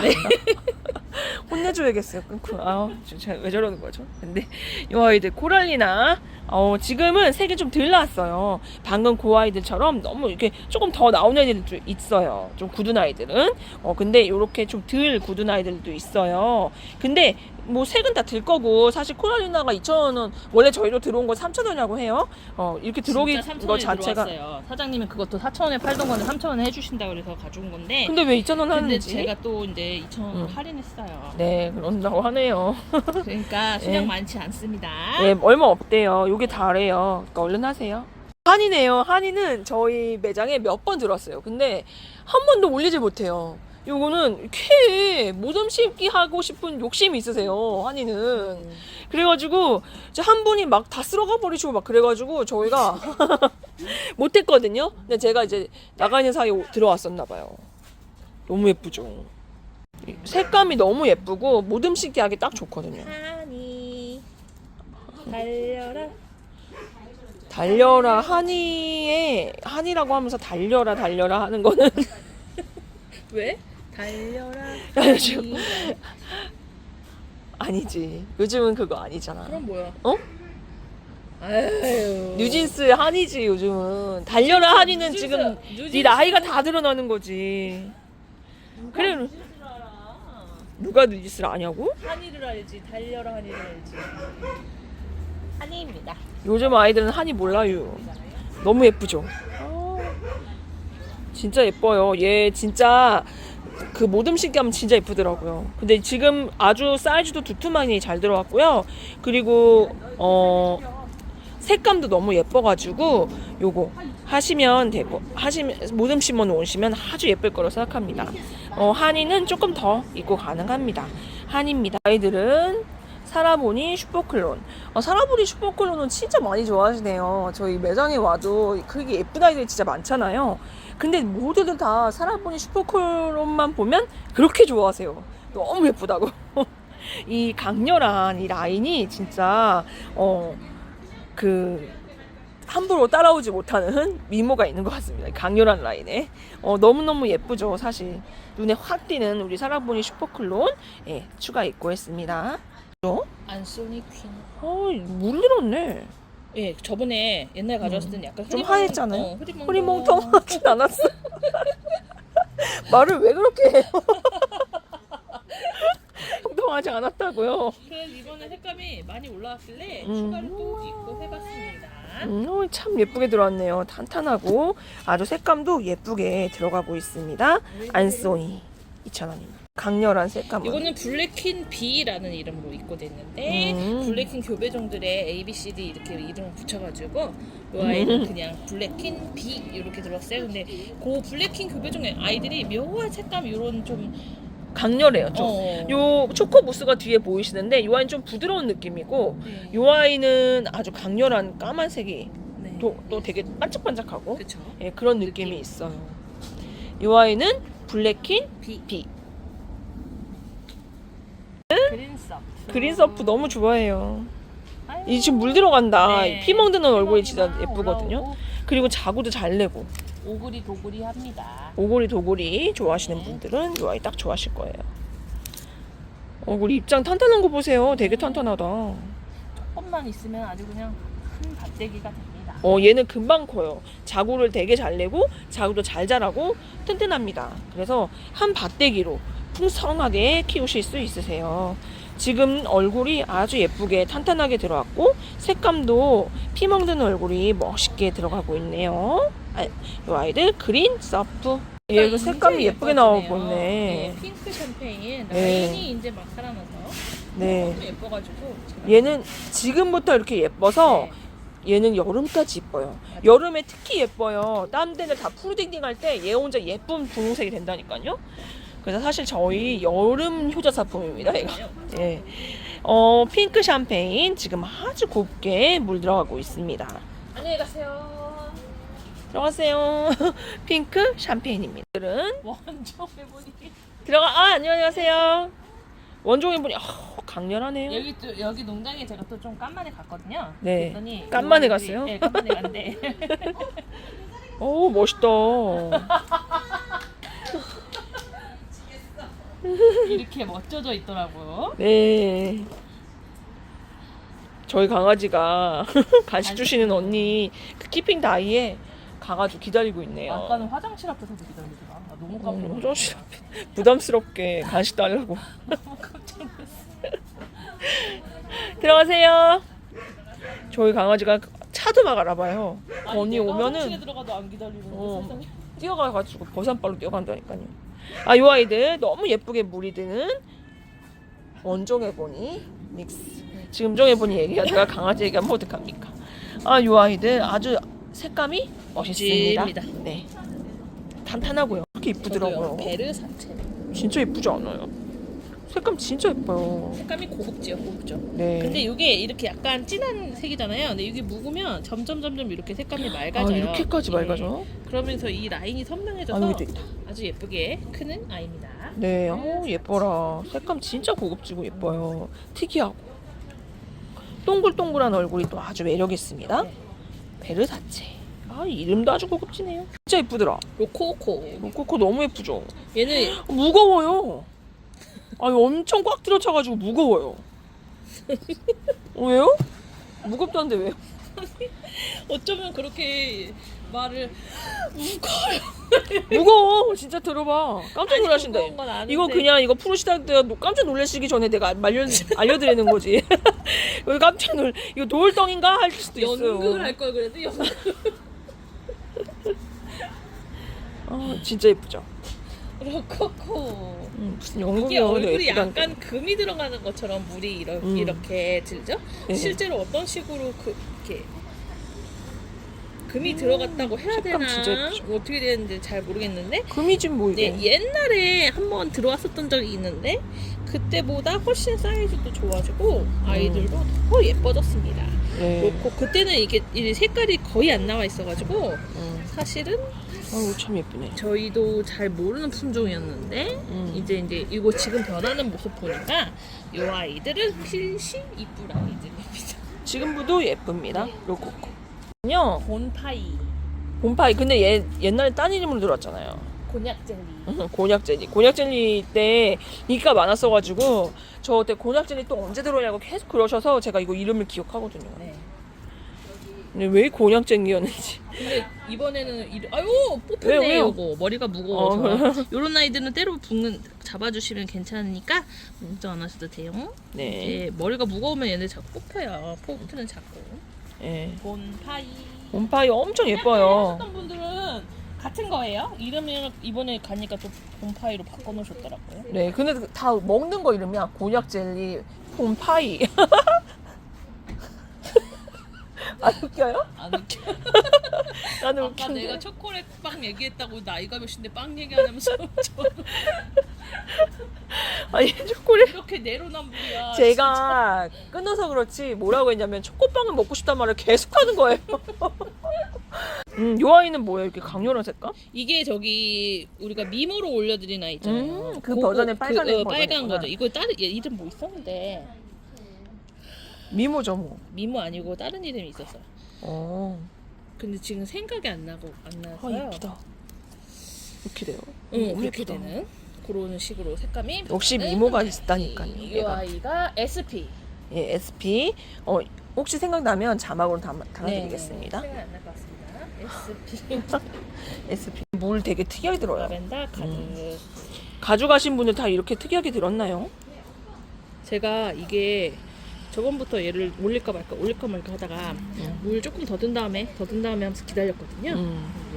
혼내줘야겠어요. 끊고. 제가 왜 저러는 거죠? 근데 이 아이들 코랄리나 지금은 색이 좀 덜 나왔어요. 방금 그 아이들처럼 너무 이렇게 조금 더 나온 애들도 있어요. 좀 굳은 아이들은. 근데 요렇게 좀 덜 굳은 아이들도 있어요. 근데 뭐 색은 다 들 거고 사실 코랄리나가 2,000원은 원래 저희도 들어온 건 3,000원이라고 해요. 이렇게 들어오기 거 자체가. 들어왔어요. 사장님은 그것도 4,000원에 팔던 거는 3,000원에 해주신다 그래서 가져온 건데. 근데 왜 2,000원 근데 하는지? 제가 또 이제 2,000원 할인했어요. 네, 그런다고 하네요. 그러니까 수량 네. 많지 않습니다. 네, 얼마 없대요. 요게 다래요. 그러니까 얼른 하세요. 한이네요. 한이는 저희 매장에 몇 번 들었어요. 근데 한 번도 올리지 못해요. 요거는 이렇게 모듬 심기 하고 싶은 욕심이 있으세요. 한이는. 그래가지고 이제 한 분이 막 다 쓸어가 버리시고 막 그래가지고 저희가 못했거든요. 근데 제가 이제 나가 있는 사이에 들어왔었나 봐요. 너무 예쁘죠. 색감이 너무 예쁘고 모듬 심기 하기 딱 좋거든요. 하니 달려라. 달려라. 한이라고 하면서 달려라 하는 거는 왜? 달려라. 아니, 지금 아니지. 요즘은 그거 아니잖아. 그럼 뭐야? 어? 아유. 뉴진스 한이지 요즘은. 달려라 한이는 지금 네 나이가 다 드러나는 거지. 그래. 뉴진스를 알아. 누가 뉴진스를 아냐고? 한이를 알지. 달려라 한이를 알지. 한이입니다. 요즘 아이들은 한이 몰라요. 너무 예쁘죠? 진짜 예뻐요. 얘 진짜 그 모듬신기 하면 진짜 예쁘더라고요. 근데 지금 아주 사이즈도 두툼하니 잘 들어왔고요. 그리고 색감도 너무 예뻐가지고 요거 하시면 되고 모듬 심어 놓으시면 아주 예쁠 거라고 생각합니다. 한이는 조금 더 입고 가능합니다. 한입니다. 아이들은 사라보니 슈퍼클론. 사라보니 슈퍼클론은 진짜 많이 좋아하시네요. 저희 매장에 와도 그게 예쁜 아이들이 진짜 많잖아요. 근데 모두들 다 사라보니 슈퍼클론만 보면 그렇게 좋아하세요. 너무 예쁘다고. 이 강렬한 이 라인이 진짜 함부로 따라오지 못하는 미모가 있는 것 같습니다. 강렬한 라인에 너무너무 예쁘죠. 사실 눈에 확 띄는 우리 사라보니 슈퍼클론 추가 입고했습니다. 안소니 퀸. 물들었네. 예, 저번에 옛날 가져왔을 때는 약간 좀 하얘잖아요. 흐리멍텅. 흐리멍텅하진 않았어. 말을 왜 그렇게 해요? 통하지 않았다고요. 그래서 이번에 색감이 많이 올라왔길래 추가로 또 입고 해봤습니다. 참 예쁘게 들어왔네요. 탄탄하고 아주 색감도 예쁘게 들어가고 있습니다. 안소니 2,000원입니다. 강렬한 색감. 이거는 블랙퀸 B라는 이름으로 입고됐는데 블랙퀸 교배종들의 A, B, C, D 이렇게 이름을 붙여가지고 이 아이는 그냥 블랙퀸 B 이렇게 들어왔어요. 근데 그 블랙퀸 교배종의 아이들이 묘한 색감 이런 좀 강렬해요. 좀. 요 초코 무스가 뒤에 보이시는데 이 아이는 좀 부드러운 느낌이고 이 아이는 아주 강렬한 까만색이 네. 또 되게 반짝반짝하고 그쵸? 그런 느낌이 있어요. 이 아이는 블랙퀸 B. 그린서프 너무 좋아해요. 이 지금 물 들어간다. 네. 피 멍드는 얼굴이 진짜 피멍이 막 예쁘거든요. 올라오고 그리고 자구도 잘 내고. 오구리 도구리 합니다. 오고리 도고리 좋아하시는 분들은 이 아이 딱 좋아하실 거예요. 우리 입장 탄탄한 거 보세요. 되게 탄탄하다. 조금만 있으면 아주 그냥 큰 밭대기가 됩니다. 얘는 금방 커요. 자구를 되게 잘 내고 자구도 잘 자라고 튼튼합니다. 그래서 한 밭대기로 풍성하게 키우실 수 있으세요. 지금 얼굴이 아주 예쁘게 탄탄하게 들어왔고 색감도 피 멍드는 얼굴이 멋있게 들어가고 있네요. 이 아이들 그린 서프. 얘 색감이 예쁘게 나오고 있네. 네, 핑크 샴페인 네. 라인이 이제 막 살아나서 네. 너무 예뻐가지고 얘는 지금부터 이렇게 예뻐서 얘는 여름까지 예뻐요. 여름에 특히 예뻐요. 땀 때는 다 푸르딩딩 할 때 얘 혼자 예쁜 분홍색이 된다니까요. 그래서 사실 저희 여름 효자 상품입니다. 얘가. 예. 핑크 샴페인 지금 아주 곱게 물 들어가고 있습니다. 안녕히 가세요. 들어가세요. 핑크 샴페인입니다. 원종 해보니 안녕하세요. 원종의 분이 강렬하네요. 여기 농장에 제가 또 좀 깐만에 갔거든요. 네. 그랬더니 깐만에 요아이들이- 갔어요? 네, 깐만에 갔는데 멋있다. 이렇게 멋져져 있더라고요. 네. 저희 강아지가 간식 주시는 언니 그 키핑 다이에 가가지고 기다리고 있네요. 아까는 화장실 앞에서도 기다리더라. 나 너무 깜짝 놀랐어. 화장실 앞에 부담스럽게 간식 달라고. 너무 깜짝 놀랐어. 들어가세요. 저희 강아지가 차도 막 알아봐요. 아니, 언니 내가 오면은 화장실에 들어가도 안 기다리는데 세상에. 뛰어가가지고 버선발로 뛰어간다니까요. 요 아이들 너무 예쁘게 물이 드는 원종해보니 믹스. 지금 종해보니 얘기하다가 강아지 얘기하면 어떡합니까? 요 아이들 아주 색감이 멋있습니다. 멋집니다. 네. 탄탄하고요. 그렇게 이쁘더라고요. 베르사체. 진짜 예쁘지 않아요? 색감 진짜 예뻐요. 색감이 고급지요, 고급져. 네. 근데 이게 이렇게 약간 진한 색이잖아요. 근데 이게 묵으면 점점 이렇게 색감이 맑아져요. 이렇게까지 네. 맑아져? 그러면서 이 라인이 선명해져서 여기도 있다. 아주 예쁘게 크는 아이입니다. 네, 예뻐라. 색감 진짜 고급지고 예뻐요. 특이하고. 동글동글한 얼굴이 또 아주 매력 있습니다. 네. 베르사체. 이름도 아주 고급지네요. 진짜 예쁘더라. 로코코. 로코코 너무 예쁘죠? 얘는 무거워요. 아니 엄청 꽉 들어차가지고 무거워요. 왜요? 무겁다는데 왜요? 어쩌면 그렇게 말을 무거워. 진짜 들어봐. 깜짝 놀라신다. 무거운 건 아는데. 이거 그냥 이거 프로시다 때 깜짝 놀라시기 전에 내가 알려드리는 거지. 이거 깜짝 놀. 이거 돌덩인가 할 수도 있어요. 연극을 할 걸 그래도 연극. 아, 진짜 예쁘죠. 로코코. 무슨 이게 연극이야. 얼굴이 약간 금이 들어가는 것처럼 물이 이렇게 들죠? 네. 실제로 어떤 식으로 이렇게 금이 들어갔다고 해야 색감 되나? 진짜 예쁘죠. 어떻게 되는지 잘 모르겠는데 금이지 뭐 이게. 네, 옛날에 한번 들어왔었던 적이 있는데 그때보다 훨씬 사이즈도 좋아지고 아이들도 더 예뻐졌습니다. 네. 그렇고 그때는 이게 이 색깔이 거의 안 나와 있어가지고 사실은 아유 참 예쁘네. 저희도 잘 모르는 품종이었는데 이제 이거 지금 변하는 모습 보니까 이 아이들은 필시 이쁠 아이들입니다. 지금부도 예쁩니다. 로코코. 요 곤파이, 곰파이. 근데 얘 옛날에 딴 이름으로 들어왔잖아요. 곤약 젤리. 곤약 젤리. 곤약 젤리 때 인기가 많았어가지고 저 그때 곤약 젤리 또 언제 들어오냐고 계속 그러셔서 제가 이거 이름을 기억하거든요. 네. 근데 왜 곤약 젤리였는지. 근데 이번에는 아유 왜요, 뽑혔네 왜요? 요거 머리가 무거워서 요런 아이들은 때로 잡아주시면 괜찮으니까 걱정 안 하셔도 돼요. 네. 이제 머리가 무거우면 얘네 자꾸 뽑혀요. 포트는 자꾸. 예. 곤파이. 곰파이 엄청 예뻐요. 하셨던 분들은 같은 거예요? 이름을 이번에 가니까 또 곤파이로 바꿔놓으셨더라고요. 네. 근데 다 먹는 거 이름이야. 곤약 젤리, 곰파이. 안 웃겨요? 안 웃겨. 나는 아까 웃긴데. 내가 초콜릿 빵 얘기했다고 나이가 몇인데 빵 얘기하면서 아니 초콜릿. 이렇게 내로남불이야. 제가 끊어서 그렇지 뭐라고 했냐면 초코빵을 먹고 싶단 말을 계속 하는 거예요. 요 아이는 뭐예요? 이렇게 강렬한 색감? 이게 저기 우리가 미모로 올려드린 아이 있잖아요. 그 버전의 빨간 빨간 버전이구나. 거죠. 이거 다른 얘 이름 뭐 있었는데 미모죠 뭐. 미모 아니고 다른 이름이 있었어요. 근데 지금 생각이 안 아 나서요. 이쁘다. 이렇게 돼요. 응, 너무 그렇게 예쁘다. 되는 그런 식으로 색감이 역시 변하는 미모가 아이. 있다니까요, 이 얘가. 아이가 SP. 예, SP. 혹시 생각나면 자막으로 달아드리겠습니다. 네, 생각이 안 날 것 같습니다. SP SP. 물 되게 특이하게 들어요. 라벤더 가득. 가져가신 분들 다 이렇게 특이하게 들었나요? 제가 이게 저번부터 얘를 올릴까 말까 하다가 물 조금 더 든 다음에 하면서 기다렸거든요.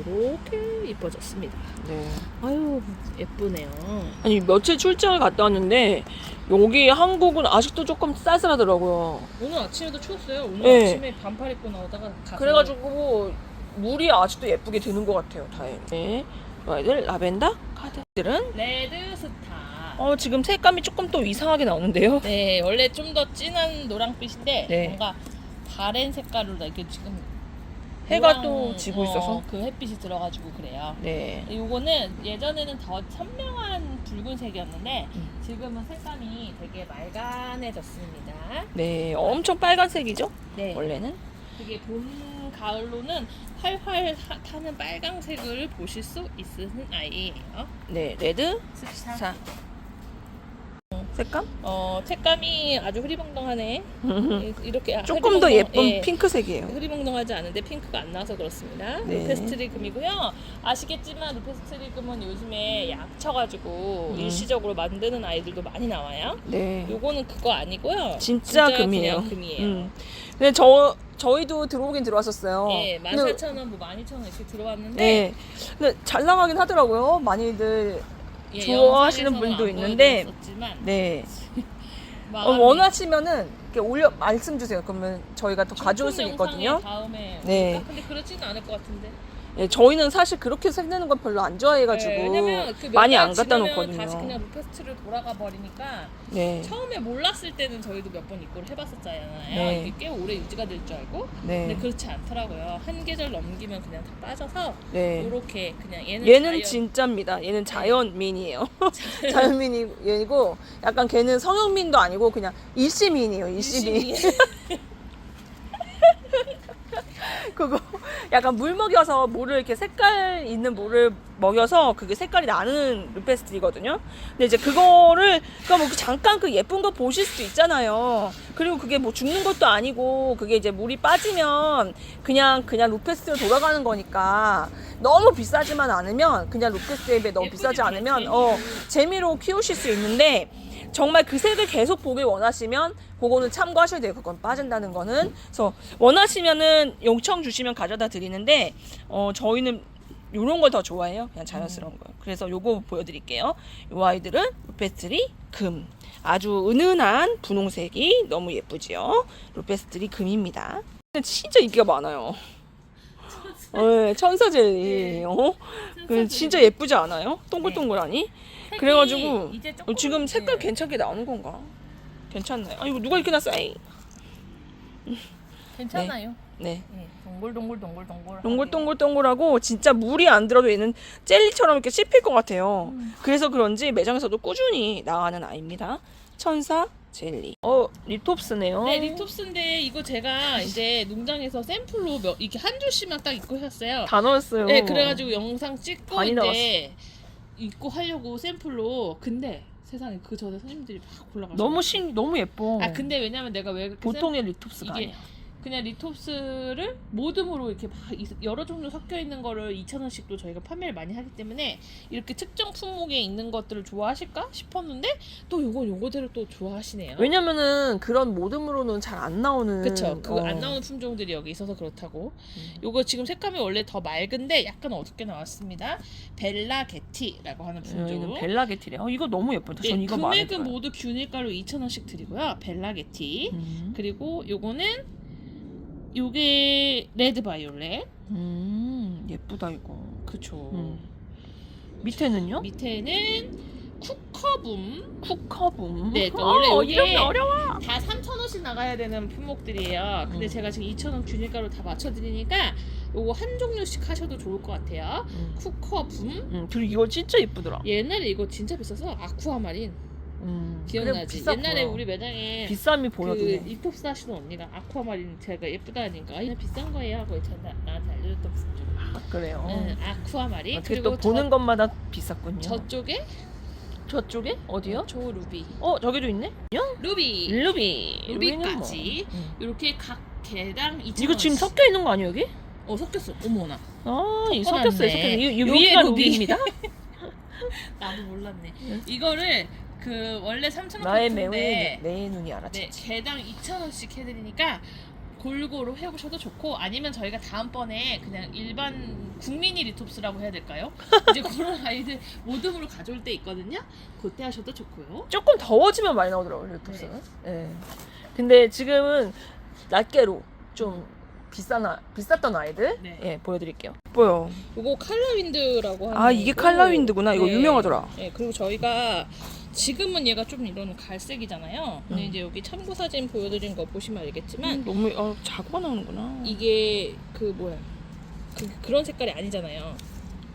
이렇게 이뻐졌습니다. 네. 아유 예쁘네요. 아니 며칠 출장을 갔다 왔는데 여기 한국은 아직도 조금 쌀쌀하더라고요. 오늘 아침에도 추웠어요. 오늘 네. 아침에 반팔 입고 나오다가 가서 그래가지고 물이 아직도 예쁘게 드는 것 같아요. 다행히. 네. 아이들 라벤더 카드들은 레드 스타. 지금 색감이 조금 또 이상하게 나오는데요. 네, 원래 좀 더 진한 노랑빛인데 네. 뭔가 다른 색깔로 이렇게 지금 해가 또 지고 있어서. 그 햇빛이 들어가지고 그래요. 네. 요거는 예전에는 더 선명한 붉은색이었는데 지금은 색감이 되게 말간해졌습니다. 네. 엄청 빨간색이죠? 네. 원래는. 되게 봄, 가을로는 활활 타는 빨강색을 보실 수 있는 아이예요. 네. 레드 스타. 사. 색감? 색감이 아주 흐리멍덩하네. 이렇게 조금 더 예쁜 예. 핑크색이에요. 흐리멍덩하지 않은데 핑크가 안 나와서 그렇습니다. 네. 루페스트리금이고요. 아시겠지만 루페스트리금은 요즘에 약쳐가지고 일시적으로 만드는 아이들도 많이 나와요. 네. 요거는 그거 아니고요. 진짜 금이에요. 그냥 금이에요. 근데 저희도 들어오긴 들어왔었어요. 예, 근데 14,000원, 뭐 12,000원 이렇게 들어왔는데 네. 근데 잘 나가긴 하더라고요. 많이들 예, 좋아하시는 영상에서는 분도 안 있는데 보여드렸었지만 네. 마감이 원하시면은 이렇게 말씀 주세요. 그러면 저희가 또 가져올 수 영상에 있거든요. 다음에 네. 올까? 근데 그렇지는 않을 것 같은데. 네, 저희는 사실 그렇게 색내는 건 별로 안 좋아해가지고 네, 왜냐면 그 많이 몇 안 달 갖다 지나면 놓거든요. 다시 그냥 루페스트를 돌아가 버리니까 네. 처음에 몰랐을 때는 저희도 몇 번 입고를 해봤었잖아요. 네. 이게 꽤 오래 유지가 될 줄 알고. 네. 근데 그렇지 않더라고요. 한 계절 넘기면 그냥 다 빠져서 네. 이렇게 그냥 얘는 자연- 진짜입니다. 얘는 자연민이에요. 자연민이고 약간 걔는 성형민도 아니고 그냥 일시민이에요. 일시민. 유심히. 그거 약간 물 먹여서 물을 이렇게 색깔 있는 물을 먹여서 그게 색깔이 나는 루페스트리거든요. 근데 이제 그거를 그러니까 뭐 잠깐 그 예쁜 거 보실 수도 있잖아요. 그리고 그게 뭐 죽는 것도 아니고 그게 이제 물이 빠지면 그냥 루페스트로 돌아가는 거니까 너무 비싸지만 않으면 그냥 루페스트리에 비해 너무 비싸지 않으면 재미로 키우실 수 있는데 정말 그 색을 계속 보길 원하시면 그거는 참고하셔야 돼요. 그건 빠진다는 거는. 그래서 원하시면은 요청 주시면 가져다 드리는데 저희는 요런 걸 더 좋아해요. 그냥 자연스러운 거. 그래서 요거 보여드릴게요. 요 아이들은 루페스트리 금. 아주 은은한 분홍색이 너무 예쁘지요. 루페스트리 금입니다. 진짜 인기가 많아요. 네, 천사 젤리. 진짜 예쁘지 않아요? 동글동글하니? 그래가지고 이제 조금 지금 색깔 괜찮게 나오는 건가? 괜찮나요? 아 이거 누가 이렇게 놨어? 에이. 괜찮아요. 네. 동글동글동글동글. 동글동글동글하고 진짜 물이 안 들어도 얘는 젤리처럼 이렇게 씹힐 것 같아요. 그래서 그런지 매장에서도 꾸준히 나가는 아이입니다. 천사 젤리. 리톱스네요. 네, 리톱스인데 이거 제가 이제 농장에서 샘플로 이렇게 한 줄씩만 딱 입고 했어요. 다 넣었어요. 네, 그래가지고 영상 찍고 많이 이제 입고 하려고 샘플로. 근데 세상에 그 전에 손님들이 막 골라가지고 너무 예뻐. 근데 왜냐면 내가 왜 그렇게 보통의 리톱스가 이게 아니야. 그냥 리톱스를 모듬으로 이렇게 막 여러 종류 섞여 있는 거를 2,000원씩도 저희가 판매를 많이 하기 때문에 이렇게 특정 품목에 있는 것들을 좋아하실까 싶었는데 또 요거대로 또 좋아하시네요. 왜냐면은 그런 모듬으로는 잘 안 나오는. 그쵸. 그 안 나오는 품종들이 여기 있어서 그렇다고. 요거 지금 색감이 원래 더 맑은데 약간 어둡게 나왔습니다. 벨라게티라고 하는 품종. 여기는 벨라게티래. 이거 너무 예쁘다. 전 이거 마음에 금액은 들어요. 모두 균일가로 2,000원씩 드리고요. 벨라게티. 그리고 요거는 요게 레드 바이올렛. 예쁘다 이거. 그쵸. 밑에는요? 밑에는 쿠커붐. 쿠커붐. 네, 그러니까 원래 요게 이름이 어려워. 다 3,000원씩 나가야 되는 품목들이에요. 근데 제가 지금 2,000원 균일가로 다 맞춰드리니까 요거 한 종류씩 하셔도 좋을 것 같아요. 쿠커붐. 그리고 이거 진짜 예쁘더라. 옛날에 이거 진짜 비싸서 아쿠아마린. 기억나지? 그래, 옛날에 보여. 우리 매장에 비쌈이 보여도 그 돼. 리톱스 하시는 언니가 아쿠아마린 제가 예쁘다니까 그냥 비싼 거예요 하고 나한테 알려줬던 품종. 그래요. 아쿠아마린. 어떻게 그리고 또 보는 것마다 비쌌군요. 저쪽에 저쪽에? 어디요? 저 루비. 저기도 있네? 루비. 루비까지 이렇게 각 개당 2,000원. 이거 지금 섞여 있는 거 아니에요, 여기? 섞였어. 어머나. 섞였어요. 이 위에 위가 루비. 루비입니다. 나도 몰랐네. 이거를 그 원래 3,000원 나의 같은데 내 눈이 알아챘지. 네, 개당 2,000원씩 해드리니까 골고루 해보셔도 좋고 아니면 저희가 다음번에 그냥 일반 국민이 리톱스라고 해야 될까요? 이제 그런 아이들 모듬으로 가져올 때 있거든요. 그때 하셔도 좋고요. 조금 더워지면 많이 나오더라고요, 리톱스는. 네. 근데 지금은 낱개로 좀 비쌌던 아이들 보여드릴게요. 예뻐요. 이거 칼라윈드라고 하는 이게 거고. 칼라윈드구나. 이거 유명하더라. 네, 그리고 저희가 지금은 얘가 좀 이런 갈색이잖아요. 근데 이제 여기 참고 사진 보여드린 거 보시면 알겠지만 너무 자고가 나오는구나. 이게 그런 색깔이 아니잖아요.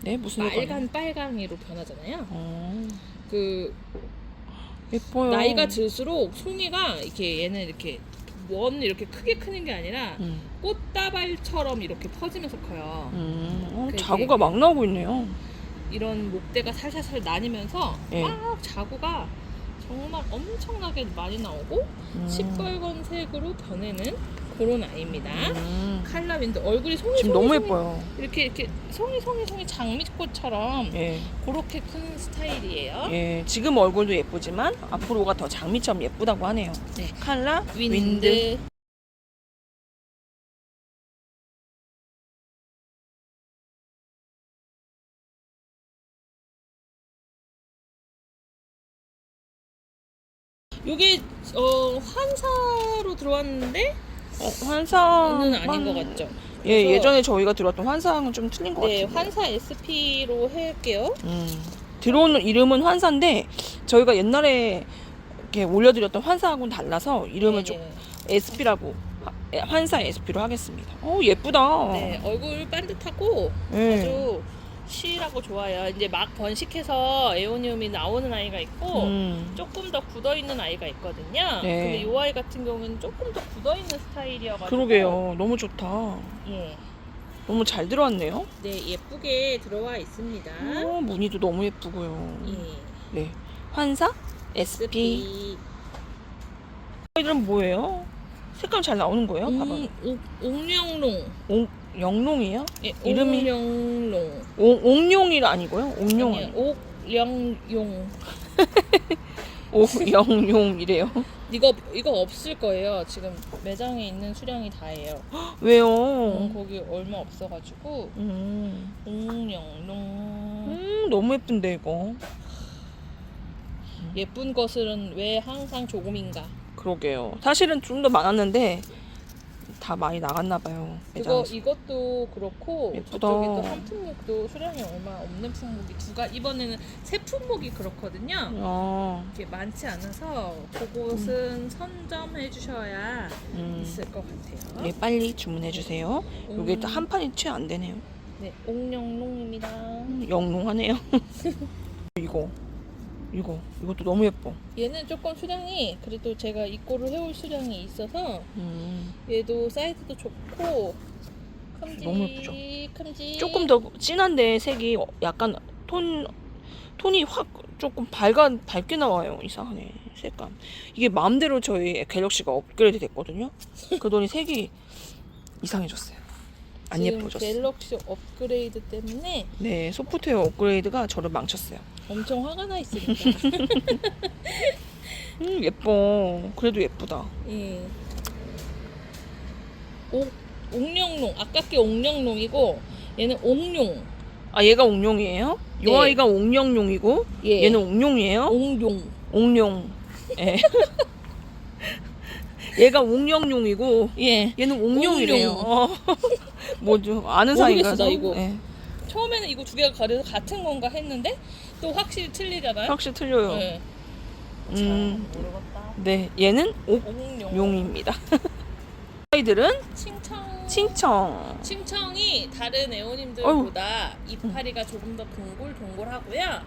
네, 무슨 색깔이요? 빨강이로 변하잖아요. 예뻐요. 나이가 들수록 송이가 얘는 이렇게 이렇게 크게 크는 게 아니라 꽃다발처럼 이렇게 퍼지면서 커요. 자구가 막 나오고 있네요. 이런 목대가 살살살 나뉘면서 막 자구가 정말 엄청나게 많이 나오고 시뻘건색으로 변해는 그런 아이입니다. 칼라윈드. 얼굴이 송이 지금 너무 예뻐요. 이렇게 송이 장미꽃처럼 그렇게 큰 스타일이에요. 지금 얼굴도 예쁘지만 앞으로가 더 장미처럼 예쁘다고 하네요. 네. 칼라윈드. 요게 환사로 들어왔는데 환상은 아닌 것 같죠? 예전에 저희가 들어왔던 환상은 좀 틀린 것 같아요. 환사 SP로 할게요. 들어오는 이름은 환사인데 저희가 옛날에 이렇게 올려드렸던 환사하고는 달라서 이름을 좀 SP라고 환사 SP로 하겠습니다. 예쁘다. 네, 얼굴 반듯하고 아주 실하고 좋아요. 이제 막 번식해서 에오니움이 나오는 아이가 있고 조금 더 굳어있는 아이가 있거든요. 근데 이 아이 같은 경우는 조금 더 굳어있는 스타일이어가지고 그러게요. 너무 좋다. 예. 너무 잘 들어왔네요. 네, 예쁘게 들어와 있습니다. 무늬도 너무 예쁘고요. 예. 네. 환사 SP. 이들은 뭐예요? 색감 잘 나오는 거예요? 봐봐요. 옥룡롱. 영롱이에요? 예, 이름이 옥룡롱. 옥룡이가 아니고요? 옥룡 아니요, 아니에요? 옥룡용. 옥영룡이래요. 이거 없을 거예요. 지금 매장에 있는 수량이 다예요. 왜요? 거기 얼마 없어가지고 옥룡롱. 너무 예쁜데 이거. 예쁜 것은 왜 항상 조금인가? 그러게요. 사실은 좀 더 많았는데 다 많이 나갔나 봐요. 매장에서. 이것도 그렇고 예쁘다. 저쪽에 또 한 품목도 수량이 얼마 없는 품목이 이번에는 새 품목이 그렇거든요. 이렇게 많지 않아서 그곳은 선점해 주셔야 있을 것 같아요. 네, 빨리 주문해 주세요. 여기 또 한 판이 채 안 되네요. 네, 옥룡롱입니다. 영롱하네요. 이것도 너무 예뻐. 얘는 조금 수량이 그래도 제가 입고를 해올 수량이 있어서 얘도 사이즈도 좋고 너무 예쁘죠? 큼직 조금 더 진한데 색이 약간 톤이 확 조금 밝게 나와요. 이상하네 색감. 이게 마음대로 저희 갤럭시가 업그레이드 됐거든요. 그러더니 색이 이상해졌어요. 안 지금 예뻐졌어요. 갤럭시 업그레이드 때문에 네, 소프트웨어 업그레이드가 저를 망쳤어요. 엄청 화가 나 있으니까. 예뻐. 그래도 예쁘다. 예. 옥룡롱. 아깝게 옥룡롱이고 얘는 옥룡. 아, 얘가 옥룡이에요? 이 네. 아이가 옥룡룡이고 예. 얘는 옥룡이에요? 옥룡. 옥룡. 예. 얘가 옥룡룡이고 예. 얘는 옥룡이래요. 옥룡. 뭐죠? 아는 모르겠어, 사이인가서? 나 이거. 예. 처음에는 이거 두 개가 가려서 같은 건가 했는데 또 확실히 틀리잖아요. 확실히 틀려요. 네. 모르겠다. 네, 얘는 옥룡. 옥룡입니다. 아이들은 칭청. 칭청. 칭청이 다른 애호님들보다 이파리가 조금 더 동글동글하고요.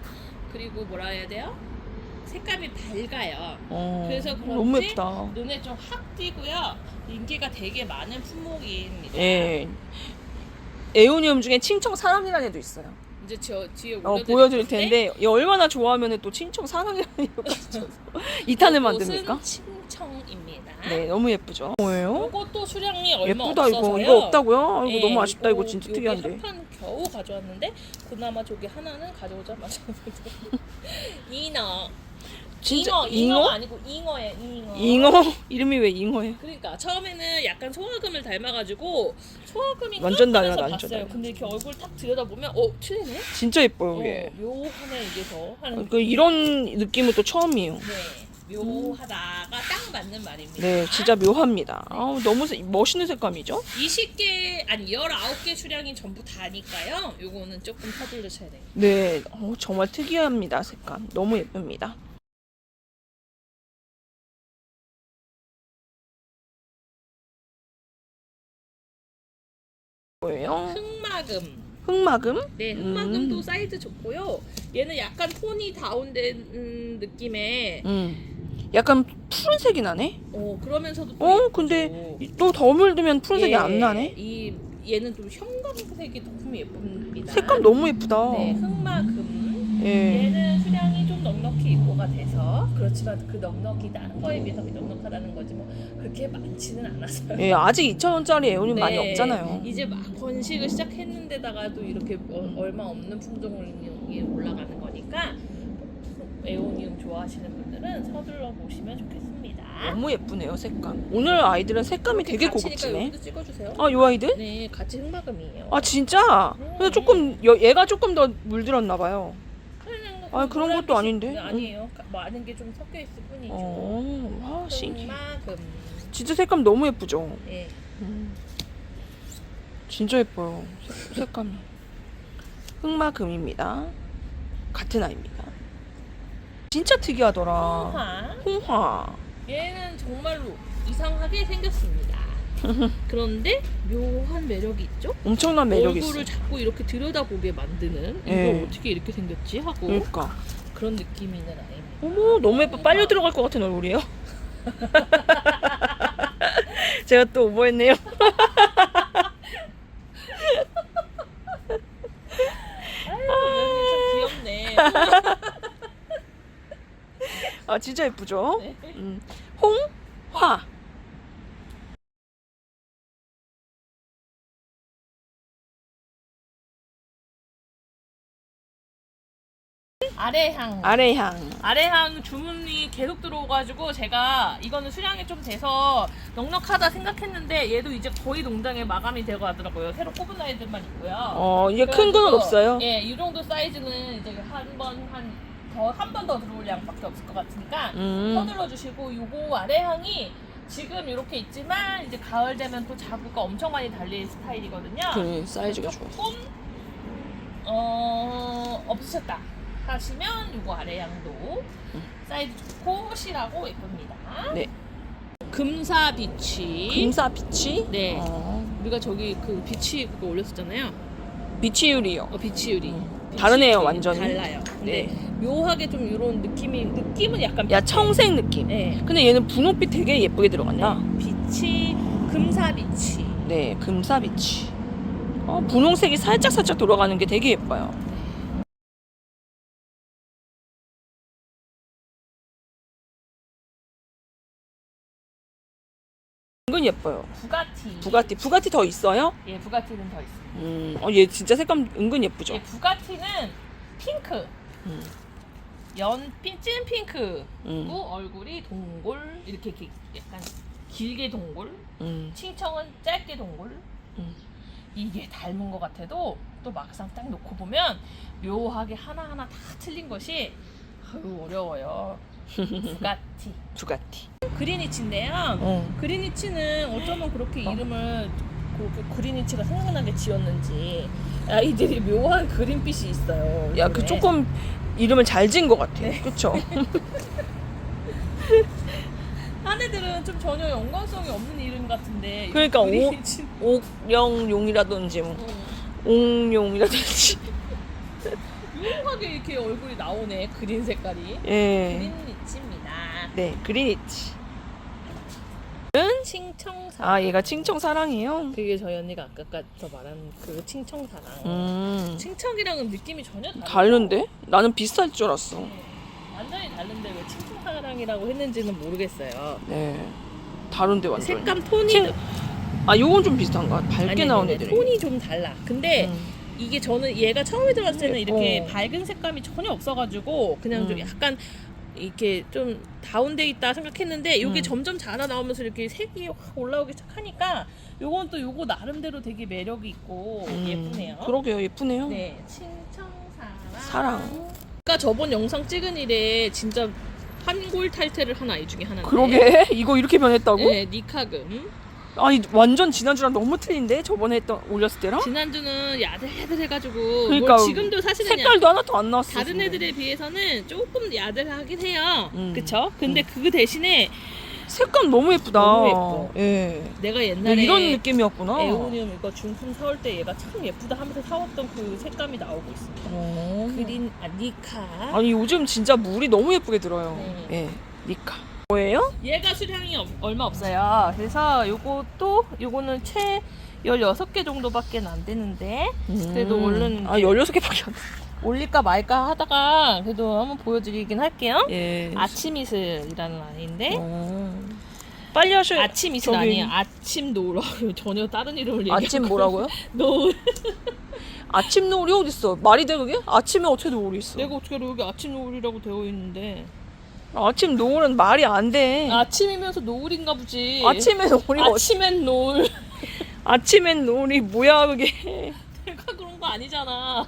그리고 뭐라 해야 돼요? 색감이 밝아요. 그래서 그런지 너무 예쁘다. 눈에 좀 확 띄고요. 인기가 되게 많은 품목입니다. 예. 에오니움 중에 칭청 사랑이라는 애도 있어요. 이제 저 뒤에 보여드릴 텐데 얘 얼마나 좋아하면 또 칭청 사랑이라는 애가 있어서 2탄을 만듭니까? 칭청입니다. 네, 너무 예쁘죠. 뭐예요? 이것도 수량이 얼마 예쁘다 없어서요. 이거 없다고요? 네, 이거 너무 아쉽다. 이거 진짜 특이한데. 한판 겨우 가져왔는데 그나마 저기 하나는 가져오자마자 잉어. 진짜 잉어가 아니고 잉어예요. 잉어? 이름이 왜 잉어예요? 그러니까 처음에는 약간 소화금을 닮아가지고 소화금이 완전 달라, 하면서 완전 봤어요. 달라. 근데 이렇게 얼굴 딱 들여다보면 틀리네. 진짜 예뻐요, 얘. 묘하네 이게 더 하는. 이런 느낌은 또 처음이에요. 네, 묘하다가 딱 맞는 말입니다. 네, 진짜 묘합니다. 아우, 너무 멋있는 색감이죠? 20개 아니 19개 수량이 전부 다니까요. 요거는 조금 서둘러셔야 돼요. 네, 정말 특이합니다, 색감. 너무 예쁩니다. 뭐예요? 흑마금? 네, 흑마금도 사이즈 좋고요. 얘는 약간 톤이 다운된 느낌의 약간 푸른색이 나네? 그러면서도 또 근데 또 더 물들면 푸른색이 안 나네? 얘는 좀 형광색이 너무 예쁩니다. 색감 너무 예쁘다. 네, 흑마금. 예. 얘는 수량이 좀 넉넉히 입고가 돼서 그렇지만 그 넉넉히 다른 거에 비해서 넉넉하다는 거지 뭐 그렇게 많지는 않았어요. 예, 아직 2,000원짜리 에어님 많이 없잖아요. 이제 막 번식을 시작했는데다가도 이렇게 얼마 없는 품종이 올라가는 거니까 에오니움 좋아하시는 분들은 서둘러 보시면 좋겠습니다. 너무 예쁘네요, 색감. 오늘 아이들은 색감이 되게 같이니까 고급지네. 여기도 찍어주세요. 아, 요 아이들? 네, 같이 흑마금이에요. 아, 진짜? 근데 조금 얘가 조금 더 물들었나 봐요. 그런 것도 아닌데? 네, 아니에요. 많은 게 좀 섞여 있을 뿐이죠. 아, 신기해. 흑마금. 진짜 색감 너무 예쁘죠? 네. 진짜 예뻐요, 색감이. 흑마금입니다. 같은 아이입니다. 진짜 특이하더라. 홍화. 얘는 정말로 이상하게 생겼습니다. 그런데 묘한 매력이 있죠? 엄청난 매력이 있어. 얼굴을 자꾸 이렇게 들여다보게 만드는 예. 이거 어떻게 이렇게 생겼지 하고 그러니까. 그런 느낌이 있는 아이입니다. 어머, 너무 예뻐. 빨려 들어갈 것 같은 얼굴이에요. 제가 또 오버했네요. 아 진짜 예쁘죠? 네. 홍화. 아래향. 아래향. 아래향 주문이 계속 들어오가지고 제가 이거는 수량이 좀 돼서 넉넉하다 생각했는데 얘도 이제 거의 농장에 마감이 되고 하더라고요. 새로 꼽은 아이들만 있고요. 이게 큰 건 없어요? 예, 이 정도 사이즈는 이제 한 번 더 들어올 양밖에 없을 것 같으니까 서둘러 주시고, 요거 아래향이 지금 이렇게 있지만 이제 가을 되면 또 자구가 엄청 많이 달릴 스타일이거든요. 그래, 사이즈가 좋아. 조금 없으셨다 하시면 요거 아래향도 사이즈 좋고 실하고 예쁩니다. 네. 금사비치. 금사 비치? 네. 우리가 저기 그 비치 그거 올렸었잖아요. 비치유리요. 비치유리. 다르네요, 완전히. 달라요. 근데 네. 묘하게 좀 이런 느낌은 약간 야, 청색 느낌. 네. 근데 얘는 분홍빛 되게 예쁘게 들어간다. 비치, 금사비치. 네, 금사 비치. 분홍색이 살짝 돌아가는 게 되게 예뻐요. 이건 예뻐요. 부가티 더 있어요? 예, 부가티는 더 있습니다. 얘 진짜 색감 은근 예쁘죠? 예, 부가티는 핑크. 찐 핑크고 얼굴이 동골 이렇게 약간 길게 동골. 칭청은 짧게 동골. 이게 닮은 것 같아도 또 막상 딱 놓고 보면 묘하게 하나하나 다 틀린 것이 어려워요. 부가티. 그리니치인데요. 그리니치는 어쩌면 그렇게 이름을 그리니치가 생각나게 지었는지 아이들이 묘한 그린빛이 있어요. 야, 그 조금 이름을 잘 지은 것 같아. 네. 그쵸? 한 애들은 좀 전혀 연관성이 없는 이름 같은데. 그러니까 그리니치. 옥영용이라든지 옥용이라든지. 묘하게 이렇게 얼굴이 나오네. 그린 색깔이. 예. 그린니치입니다. 네, 그린니치. 칭청사랑. 얘가 칭청사랑이에요? 그게 저희 언니가 아까부터 말한 그 칭청사랑. 칭청이랑은 느낌이 전혀 다른데? 나는 비슷할 줄 알았어. 네. 완전히 다른데 왜 칭청사랑이라고 했는지는 모르겠어요. 네. 다른데 완전. 색감 톤이 요건 좀 비슷한가? 밝게 나온 애들이. 톤이 좀 달라. 근데 이게 저는 얘가 처음에 들어왔을 때는 이렇게 어. 밝은 색감이 전혀 없어가지고 그냥 좀 약간 이렇게 좀 다운돼 있다 생각했는데 이게 점점 자라 나오면서 이렇게 색이 확 올라오기 시작하니까 요건 또 요거 나름대로 되게 매력이 있고 예쁘네요. 그러게요, 예쁘네요. 네, 칭청사랑. 사랑. 아까 저번 영상 찍은 일에 진짜 환골 탈태를 한 아이 중에 하나인데. 그러게? 이거 이렇게 변했다고? 네, 니카금. 완전 지난주랑 너무 틀린데? 저번에 올렸을 때랑? 지난주는 야들야들해가지고 그러니까 지금도 사실은 색깔도 하나도 안 나왔어. 다른 애들에 비해서는 조금 야들하긴 해요. 그쵸? 근데 그 대신에 색감 너무 예쁘다. 너무 예뻐. 예. 내가 옛날에 이런 느낌이었구나. 에오니움 이거 중품 사올 때 얘가 참 예쁘다 하면서 사왔던 그 색감이 나오고 있습니다. 그린 니카. 아니 요즘 진짜 물이 너무 예쁘게 들어요. 네. 예. 니카. 뭐예요? 얘가 수량이 얼마 없어요. 그래서 요거는 채 16개 정도밖에 안 되는데 그래도 얼른 16개밖에 안 돼. 올릴까 말까 하다가 그래도 한번 보여드리긴 할게요. 예. 아침 이슬이라는 아이인데 빨리 하셔요. 아침 이슬 아니에요. 아침 노을. 전혀 다른 이름을 얘기하고 아침 뭐라고요? 노을. 아침 노을이 어딨어? 말이 돼 그게? 아침에 어떻게 노을이 있어? 내가 어떻게 알아? 여기 아침 노을이라고 되어 있는데 아침 노을은 말이 안 돼. 아침이면서 노을인가 보지. 아침에 노을이 아침엔 노을. 아침엔 노을이 뭐야 그게? 내가 그런 거 아니잖아.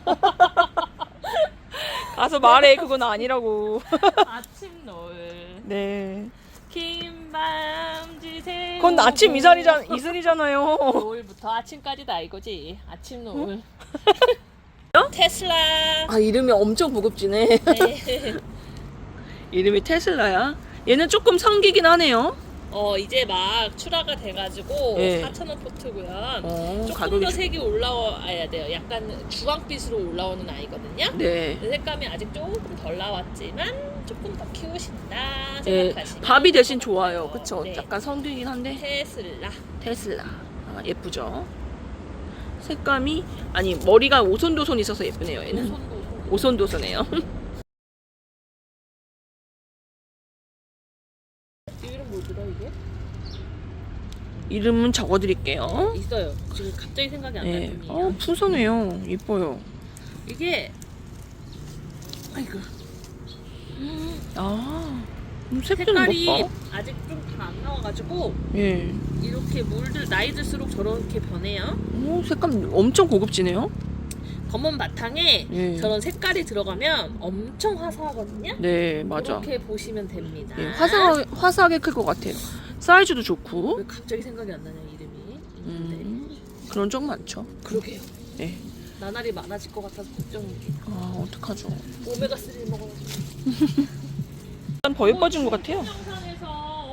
가서 말해. 그건 아니라고. 아침 노을. 네. 긴 밤지 새. 그건 아침 이슬이잖아요. 노을부터 아침까지다 이거지. 아침 노을. 테슬라. 이름이 엄청 고급지네. 네. 이름이 테슬라야. 얘는 조금 성기긴 하네요. 이제 막 출하가 돼가지고 네. 4,000원 포트고요. 조금 가격이 더 색이 올라와야 돼요. 약간 주황빛으로 올라오는 아이거든요. 네. 색감이 아직 조금 덜 나왔지만 조금 더 키우신다 네. 생각하시면 밥이 대신 좋아요. 그쵸? 네. 약간 성기긴 한데. 테슬라. 예쁘죠? 색감이 머리가 오손도손 있어서 예쁘네요. 얘는. 오손도손해요. 이름 뭐더라 이게? 이름은 적어드릴게요. 있어요. 지금 갑자기 생각이 안 나는 네. 분이에요. 풍성해요. 이뻐요. 이게 아이고 색도 색깔이 봐. 아직 좀 다 안 나와가지고 예. 이렇게 물들 나이 들수록 저렇게 변해요. 오, 색감 엄청 고급지네요. 검은 바탕에 예. 저런 색깔이 들어가면 엄청 화사하거든요. 네, 맞아. 이렇게 보시면 됩니다. 예, 화사하게 클 것 같아요. 사이즈도 좋고. 왜 갑자기 생각이 안 나냐 이름이 있는데. 그런 쪽 많죠. 그러게요. 네. 나날이 많아질 것 같아서 걱정이에요. 어떡하죠. 오메가3를 먹어야지. 일단 더 예뻐진 것 같아요. 영상에서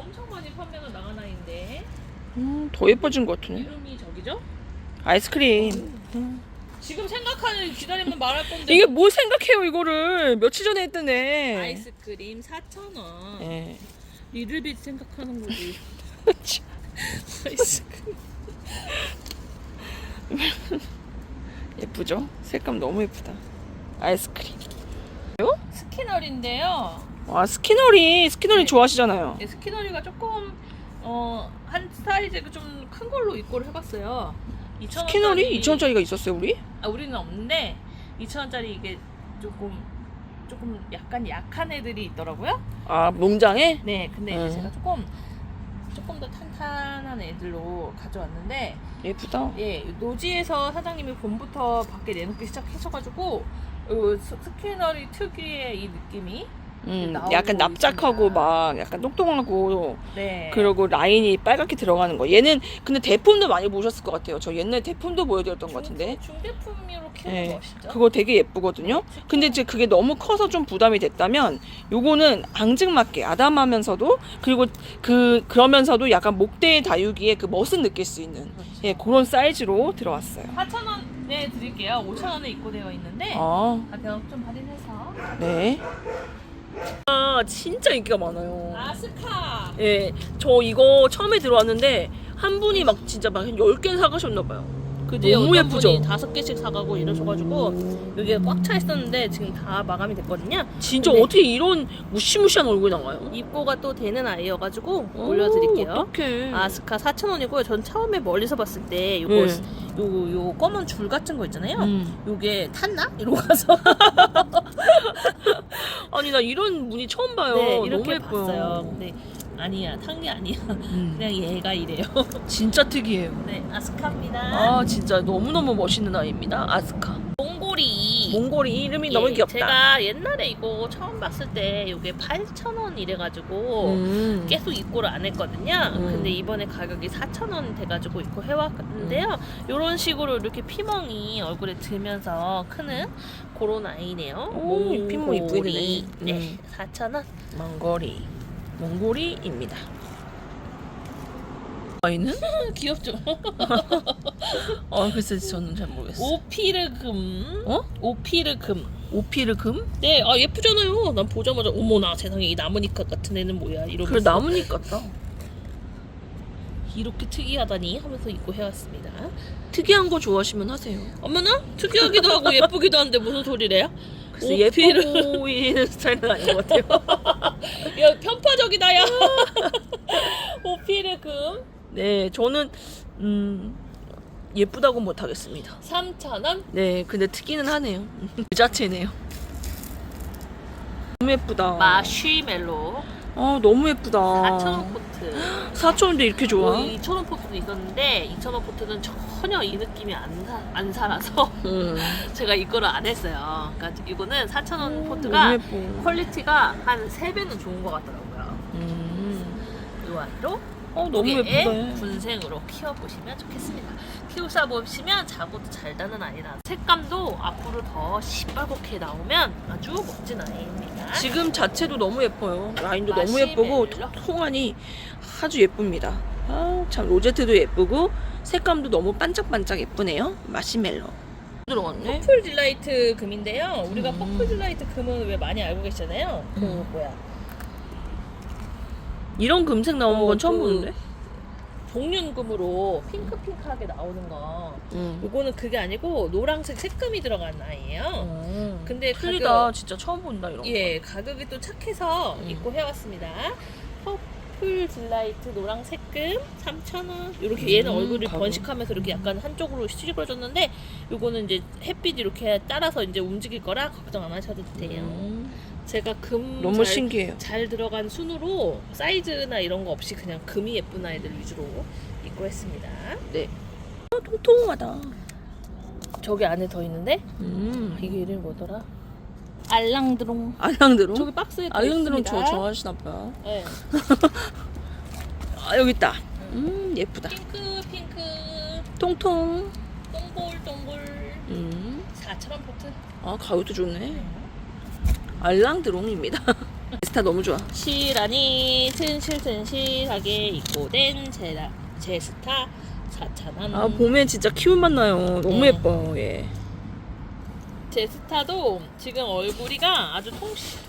엄청 많이 판매가 나간 아이인데 더 예뻐진 것 같으네. 이름이 저기죠? 아이스크림. 지금 생각하는 기다리면 말할 건데 이게 뭘 생각해요, 이거를. 며칠 전에 했던 애. 아이스크림 4,000원. 예. 리들빛 생각하는 거지. 아이스크림. 예쁘죠? 색감 너무 예쁘다. 아이스크림. 스키너리인데요. 와, 스키너리 네. 좋아하시잖아요. 네, 스키너리가 조금 한 사이즈 좀 큰 걸로 입고를 해봤어요. 2,000원짜리. 스키너리 2,000원짜리가 있었어요, 우리? 우리는 없는데 2,000원짜리 이게 조금 약간 약한 애들이 있더라고요. 아, 농장에? 네, 근데 이제 음. 제가 조금 더 탄탄한 애들로 가져왔는데, 예쁘다. 예, 노지에서 사장님이 봄부터 밖에 내놓기 시작하셔가지고 스키너리 특유의 이 느낌이 나오고 약간 납작하고 있습니다. 막 약간 똑똑하고 네. 그리고 라인이 빨갛게 들어가는 거. 얘는 근데 대품도 많이 보셨을 것 같아요. 저 옛날에 대품도 보여드렸던 것 같은데. 중대품으로 키우는 네, 거 아시죠? 그거 되게 예쁘거든요. 근데 이제 그게 너무 커서 좀 부담이 됐다면 요거는 앙증맞게 아담하면서도 그리고 그러면서도 약간 목대의 다육이의 그 멋은 느낄 수 있는 예, 그런 사이즈로 들어왔어요. 4,000원에 드릴게요. 5,000원에 입고되어 있는데 가격 좀 할인해서. 네. 진짜 인기가 많아요. 아스카. 예, 저 이거 처음에 들어왔는데 한 분이 막 진짜 막 한 10개는 사가셨나봐요. 그지? 너무 어떤 예쁘죠? 분이 5개씩 사가고 이러셔가지고 여기가 꽉 차 있었는데 지금 다 마감이 됐거든요. 진짜 근데 어떻게 이런 무시무시한 얼굴이 나와요? 입고가 또 되는 아이여가지고 올려드릴게요. 어떡해. 아스카 4,000원이고요. 전 처음에 멀리서 봤을 때 요거 네. 요 검은 줄 같은 거 있잖아요. 음. 요게 탔나? 이러고 가서 아니 나 이런 무늬 처음 봐요. 네, 너무 이렇게 예뻐요. 봤어요. 근데 아니야, 탄 게 아니야. 그냥 얘가 이래요. 진짜 특이해요. 네, 아스카입니다. 아 진짜 너무너무 멋있는 아이입니다. 아스카. 몽골이. 몽골이 이름이 예, 너무 귀엽다. 제가 옛날에 이거 처음 봤을 때 이게 8,000원 이래가지고 계속 입고를 안 했거든요. 근데 이번에 가격이 4,000원 돼가지고 입고 해왔는데요. 이런 식으로 이렇게 피멍이 얼굴에 들면서 크는 그런 아이네요. 오, 이 피멍 이쁘게 몽골이. 되네. 네, 4,000원. 몽골이입니다. 아이는? 귀엽죠? 글쎄 저는 잘 모르겠어. 오피르금. 오피르금. 오피르금? 네, 예쁘잖아요. 난 보자마자 어머나 세상에 이 나무니까 같은 애는 뭐야 이러면서 그래 나뭇잎 같다. 이렇게 특이하다니 하면서 입고 해왔습니다. 특이한 거 좋아하시면 하세요. 어머나 특이하기도 하고 예쁘기도 한데 무슨 소리래요? 글쎄 오피르. 예뻐 보이는 스타일은 아닌 것 같아요. 야 편파적이다 야. 오피르금 네, 저는 예쁘다고 못하겠습니다. 3,000원. 네, 근데 특이는 하네요. 그 자체네요. 너무 예쁘다. 마쉬멜로 너무 예쁘다. 4,000원 포트. 4,000원인데 이렇게 좋아? 2,000원 포트도 있었는데 2,000원 포트는 전혀 이 느낌이 안 살아서 제가 이거를 안 했어요. 그러니까 이거는 4,000원 너무 포트가 예뻐. 퀄리티가 한 3배는 좋은 것 같더라고요. 이 아이로 너무 무게에 예쁘다. 군생으로 키워보시면 좋겠습니다. 키우다 보시면 자고도 잘 다는 아이라 색감도 앞으로 더 시뻘겋게 나오면 아주 멋진 아이입니다. 지금 자체도 너무 예뻐요. 라인도 너무 마시멜로. 예쁘고 통안이 아주 예쁩니다. 참 로제트도 예쁘고 색감도 너무 반짝반짝 예쁘네요. 마시멜로. 들어갔네. 퍼플 딜라이트 금인데요. 우리가 퍼플 딜라이트 금은 왜 많이 알고 계시잖아요. 뭐야? 이런 금색 나오는 건 처음 보는데? 동윤금으로 핑크핑크하게 나오는 거. 요거는 그게 아니고 노란색 색금이 들어간 아이예요. 근데 틀리다. 가격, 진짜 처음 본다 이런 거. 예, 가격이 또 착해서 입고 해왔습니다. 퍼플 딜라이트 노랑 색금 3,000원. 이렇게 얘는 얼굴을 가격. 번식하면서 이렇게 약간 한쪽으로 찌그러졌는데 요거는 이제 햇빛 이렇게 따라서 이제 움직일 거라 걱정 안 하셔도 돼요. 제가 금 너무 신기해요. 잘 들어간 순으로 사이즈나 이런 거 없이 그냥 금이 예쁜 아이들 위주로 입고 했습니다. 네. 통통하다. 저기 안에 더 있는데 이게 이름이 뭐더라? 알랑드롱. 알랑드롱? 저기 박스에 더 알랑드롱 있습니다. 저 좋아하시나 봐. 네. 아 여기 있다. 예쁘다. 핑크 통통. 동글동글 4,000원 포트. 아 가격도 좋네. 알랑드롱입니다. 스타 너무 좋아. 실하니 튼실튼실하게 입고된 제스타 4,000원. 아 봄에 진짜 키울맛 나요. 너무 네. 예뻐. 예. 제스타도 지금 얼굴이가 아주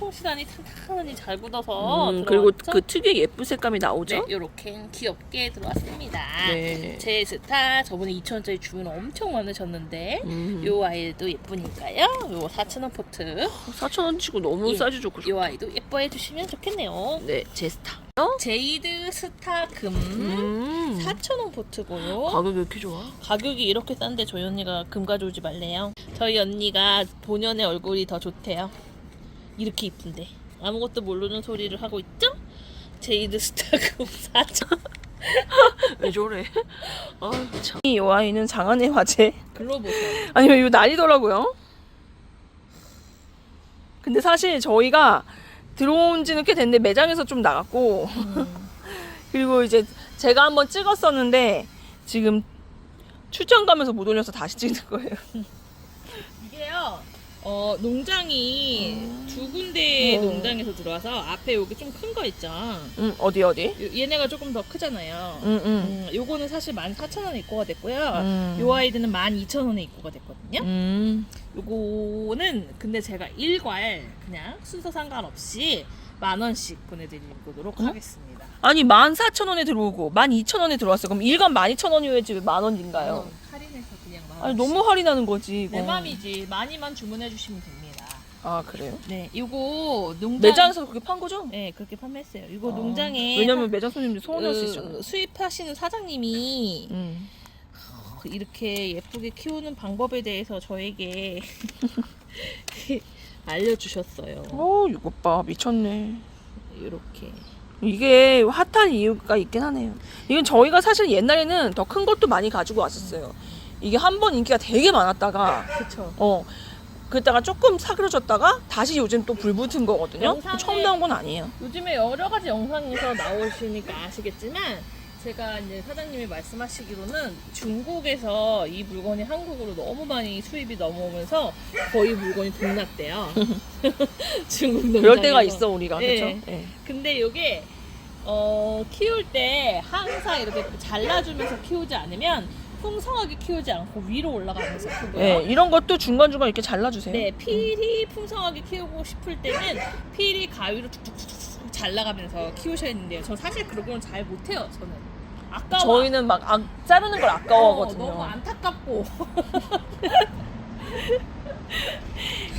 통실하니 탄탄하니 잘 굳어서 그리고 들어왔죠? 그 특유의 예쁜 색감이 나오죠. 네, 이렇게 귀엽게 들어왔습니다. 네. 제스타 저번에 2,000원짜리 주문 엄청 많으셨는데 요 아이도 예쁘니까요. 요 4,000원 포트 4,000원 치고 너무 예. 사이즈 좋고 요 아이도 예뻐해 주시면 좋겠네요. 네, 제스타. 제이드 스타 금 4,000원 포트고요. 가격이 왜 이렇게 좋아? 가격이 이렇게 싼데 저희 언니가 금 가져오지 말래요. 저희 언니가 본연의 얼굴이 더 좋대요. 이렇게 이쁜데 아무것도 모르는 소리를 하고 있죠? 제이드 스타 금 4,000원. 왜 저래? 아, 참. 이 아이는 장안의 화제. 글로보션. 아니면 이거 난리더라고요. 근데 사실 저희가 들어온 지는 꽤 됐는데 매장에서 좀 나갔고 그리고 이제 제가 한번 찍었었는데 지금 출장 가면서 못 올려서 다시 찍는 거예요. 이게요. 농장이 두 군데 농장에서 들어와서 앞에 여기 좀 큰 거 있죠. 어디? 얘네가 조금 더 크잖아요. 요거는 사실 14,000원에 입고가 됐고요. 요 아이들은 12,000원에 입고가 됐거든요. 요거는 근데 제가 일괄 그냥 순서 상관없이 10,000원씩 보내드리도록 하겠습니다. 아니 14,000원에 들어오고 12,000원에 들어왔어요. 그럼 일간 12,000원이어야지 왜 10,000원인가요? 할인해서 그냥 10,000원씩. 아니 너무 할인하는 거지 이거. 내 맘이지. 많이만 주문해 주시면 됩니다. 아 그래요? 네, 요거 농장 매장에서 그렇게 판 거죠? 네, 그렇게 판매했어요. 이거 농장에 왜냐면 매장 손님들 소원할 수 있잖아요. 수입하시는 사장님이 이렇게 예쁘게 키우는 방법에 대해서 저에게 알려주셨어요. 이거 봐 미쳤네. 이렇게. 이게 핫한 이유가 있긴 하네요. 이건 저희가 사실 옛날에는 더 큰 것도 많이 가지고 왔었어요. 이게 한 번 인기가 되게 많았다가 그쵸. 그랬다가 조금 사그러졌다가 다시 요즘 또 불붙은 거거든요. 영상에- 처음 나온 건 아니에요. 요즘에 여러 가지 영상에서 나오시니까 아시겠지만 제가 이제 사장님이 말씀하시기로는 중국에서 이 물건이 한국으로 너무 많이 수입이 넘어오면서 거의 물건이 동났대요. 중국 농장에서. 그럴 때가 있어 우리가 네. 그렇죠. 네. 근데 이게 키울 때 항상 이렇게 잘라주면서 키우지 않으면 풍성하게 키우지 않고 위로 올라가면서 크고요. 네, 이런 것도 중간중간 이렇게 잘라주세요. 네, 필이 풍성하게 키우고 싶을 때는 필이 가위로 툭툭툭툭 잘라가면서 키우셔야 되는데요. 전 사실 그런 건 잘 못해요. 저는 아까워. 저희는 막 자르는 걸 아까워하거든요. 너무 안타깝고.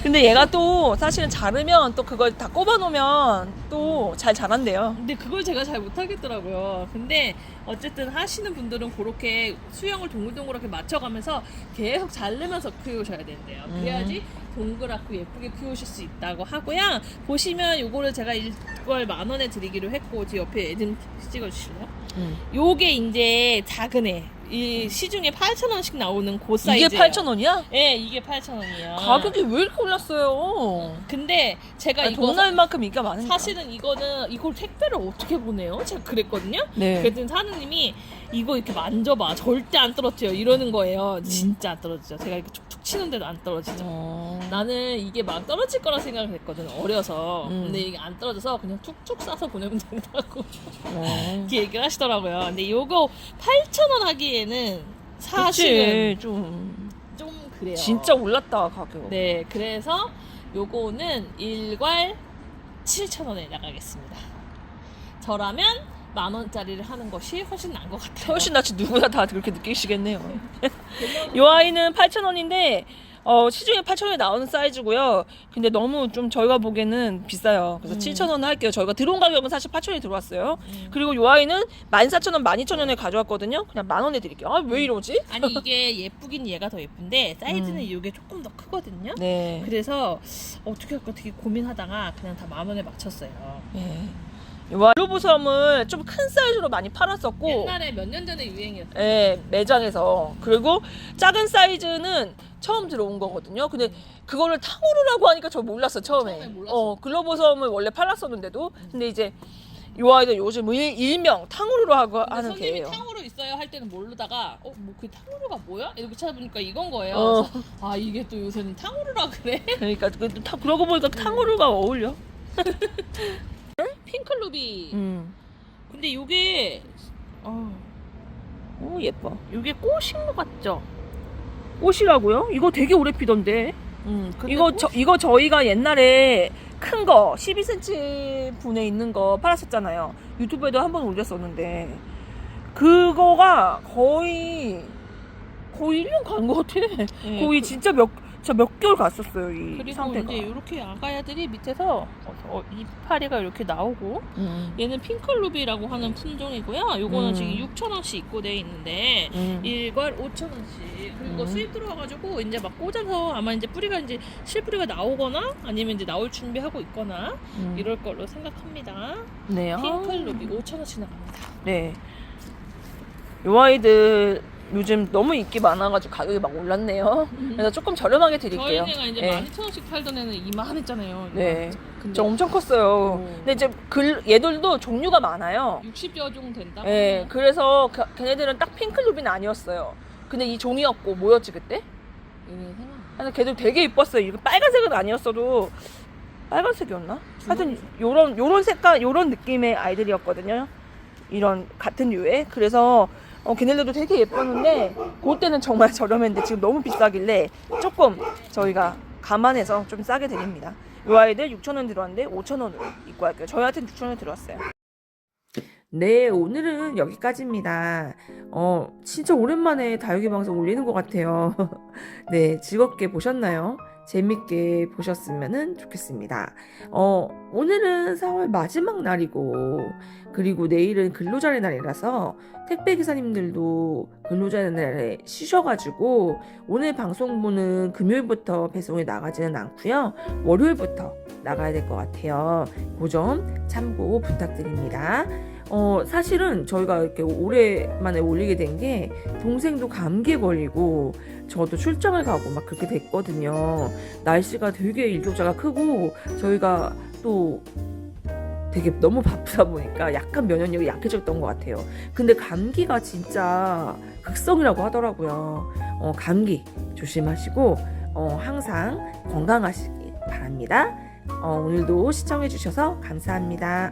근데 얘가 또 사실은 자르면 또 그걸 다 꼽아놓으면 또 잘 자란대요. 근데 그걸 제가 잘 못하겠더라고요. 근데 어쨌든 하시는 분들은 그렇게 수영을 동글동글하게 맞춰가면서 계속 자르면서 키우셔야 된대요. 그래야지 동그랗고 예쁘게 키우실 수 있다고 하고요. 보시면 요거를 제가 이걸 10,000원에 드리기로 했고 제 옆에 애 좀 찍어주실래요? 요게 이제 작은 애. 이 시중에 8,000원씩 나오는 그 사이즈예요. 이게 8,000원이야? 네, 이게 8,000원이에요. 가격이 왜 이렇게 올랐어요? 근데 제가 아니, 이거 돈 날 만큼 인기가 많으니까. 사실은 이걸 택배를 어떻게 보내요? 제가 그랬거든요. 네. 그랬더니 사장님이 이거 이렇게 만져봐. 절대 안 떨어져요. 이러는 거예요. 진짜 안 떨어지죠. 제가 이렇게 툭툭 치는데도 안 떨어지죠. 나는 이게 막 떨어질 거라 생각을 했거든. 어려서. 근데 이게 안 떨어져서 그냥 툭툭 싸서 보내면 된다고 이렇게 얘기를 하시더라고요. 근데 요거 8,000원 하기에는 사실은 그치, 좀 그래요. 진짜 올랐다 가격. 네, 그래서 요거는 일괄 7,000원에 나가겠습니다. 저라면 10,000원짜리를 하는 것이 훨씬 나은 것 같아요. 훨씬 낫지. 누구나 다 그렇게 느끼시겠네요. 이 아이는 8,000원인데 시중에 8,000원에 나오는 사이즈고요. 근데 너무 좀 저희가 보기에는 비싸요. 그래서 7,000원 할게요. 저희가 들어온 가격은 사실 8,000원이 들어왔어요. 그리고 이 아이는 14,000원, 12,000원에 가져왔거든요. 그냥 10,000원에 드릴게요. 아, 왜 이러지? 아니 이게 예쁘긴 얘가 더 예쁜데 사이즈는 이게 조금 더 크거든요. 네. 그래서 어떻게 할까 되게 고민하다가 그냥 다 10,000원에 맞췄어요. 네. 글로브섬을 좀 큰 사이즈로 많이 팔았었고 옛날에 몇 년 전에 유행이었어요. 예, 매장에서. 그리고 작은 사이즈는 처음 들어온 거거든요. 근데 그거를 탕후루라고 하니까 저 몰랐어, 처음에. 처음에 몰랐어. 글로브섬을 원래 팔았었는데도. 근데 이제 요 아이들 요즘 일명 탕후루로 하고 근데 하는 손님이 개예요. 탕후루 있어요 할 때는 모르다가 뭐 그 탕후루가 뭐야? 이렇게 찾아보니까 이건 거예요. 어. 그래서 아 이게 또 요새는 탕후루라 그래? 그러니까 그러고 보니까 탕후루가 어울려. 핑클루비. 근데 요게 오, 예뻐. 요게 꽃인 것 같죠? 꽃이라고요? 이거 되게 오래 피던데. 근데 이거 저희가 옛날에 큰 거 12cm 분에 있는 거 팔았었잖아요. 유튜브에도 한번 올렸었는데 그거가 거의 1년 간 것 같아. 네, 거의 진짜 몇 개월 갔었어요, 이 그리고 상태가. 이제 이렇게 아가야들이 밑에서 이파리가 이렇게 나오고 얘는 핑클루비라고 하는 품종이고요. 요거는 지금 6,000원씩 입고돼 있는데 일괄 5,000원씩. 그리고 수입 들어와가지고 이제 막 꽂아서 아마 이제 뿌리가 이제 실뿌리가 나오거나 아니면 이제 나올 준비하고 있거나 이럴 걸로 생각합니다. 네. 핑클루비 5,000원씩 나갑니다. 네. 요 아이들 요즘 너무 인기 많아가지고 가격이 막 올랐네요. 그래서 조금 저렴하게 드릴게요. 저희네가 이제 네. 12,000원씩 팔던 애는 이만했잖아요. 네. 근데 저 엄청 컸어요. 오. 근데 이제 얘들도 종류가 많아요. 60여 종 된다. 네. 그래서 걔네들은 딱 핑클루비는 아니었어요. 근데 이 종이었고 뭐였지 그때? 그래서 걔들 되게 이뻤어요. 이거 빨간색은 아니었어도 빨간색이었나? 하여튼 요런 색깔, 요런 느낌의 아이들이었거든요. 이런 같은 류의. 그래서 걔네들도 되게 예뻤는데 그때는 정말 저렴했는데 지금 너무 비싸길래 조금 저희가 감안해서 좀 싸게 드립니다. 이 아이들 6,000원 들어왔는데 5,000원으로 입고 할게요. 저희한테는 6,000원 들어왔어요. 네, 오늘은 여기까지입니다. 진짜 오랜만에 다육이 방송 올리는 것 같아요. 네, 즐겁게 보셨나요? 재밌게 보셨으면 좋겠습니다. 오늘은 4월 마지막 날이고, 그리고 내일은 근로자의 날이라서 택배 기사님들도 근로자의 날에 쉬셔가지고, 오늘 방송분은 금요일부터 배송이 나가지는 않고요. 월요일부터 나가야 될 것 같아요. 그 점 참고 부탁드립니다. 사실은 저희가 이렇게 오랜만에 올리게 된 게 동생도 감기에 걸리고 저도 출장을 가고 막 그렇게 됐거든요. 날씨가 되게 일교차가 크고 저희가 또 되게 너무 바쁘다 보니까 약간 면역력이 약해졌던 것 같아요. 근데 감기가 진짜 극성이라고 하더라고요. 감기 조심하시고 항상 건강하시기 바랍니다. 오늘도 시청해주셔서 감사합니다.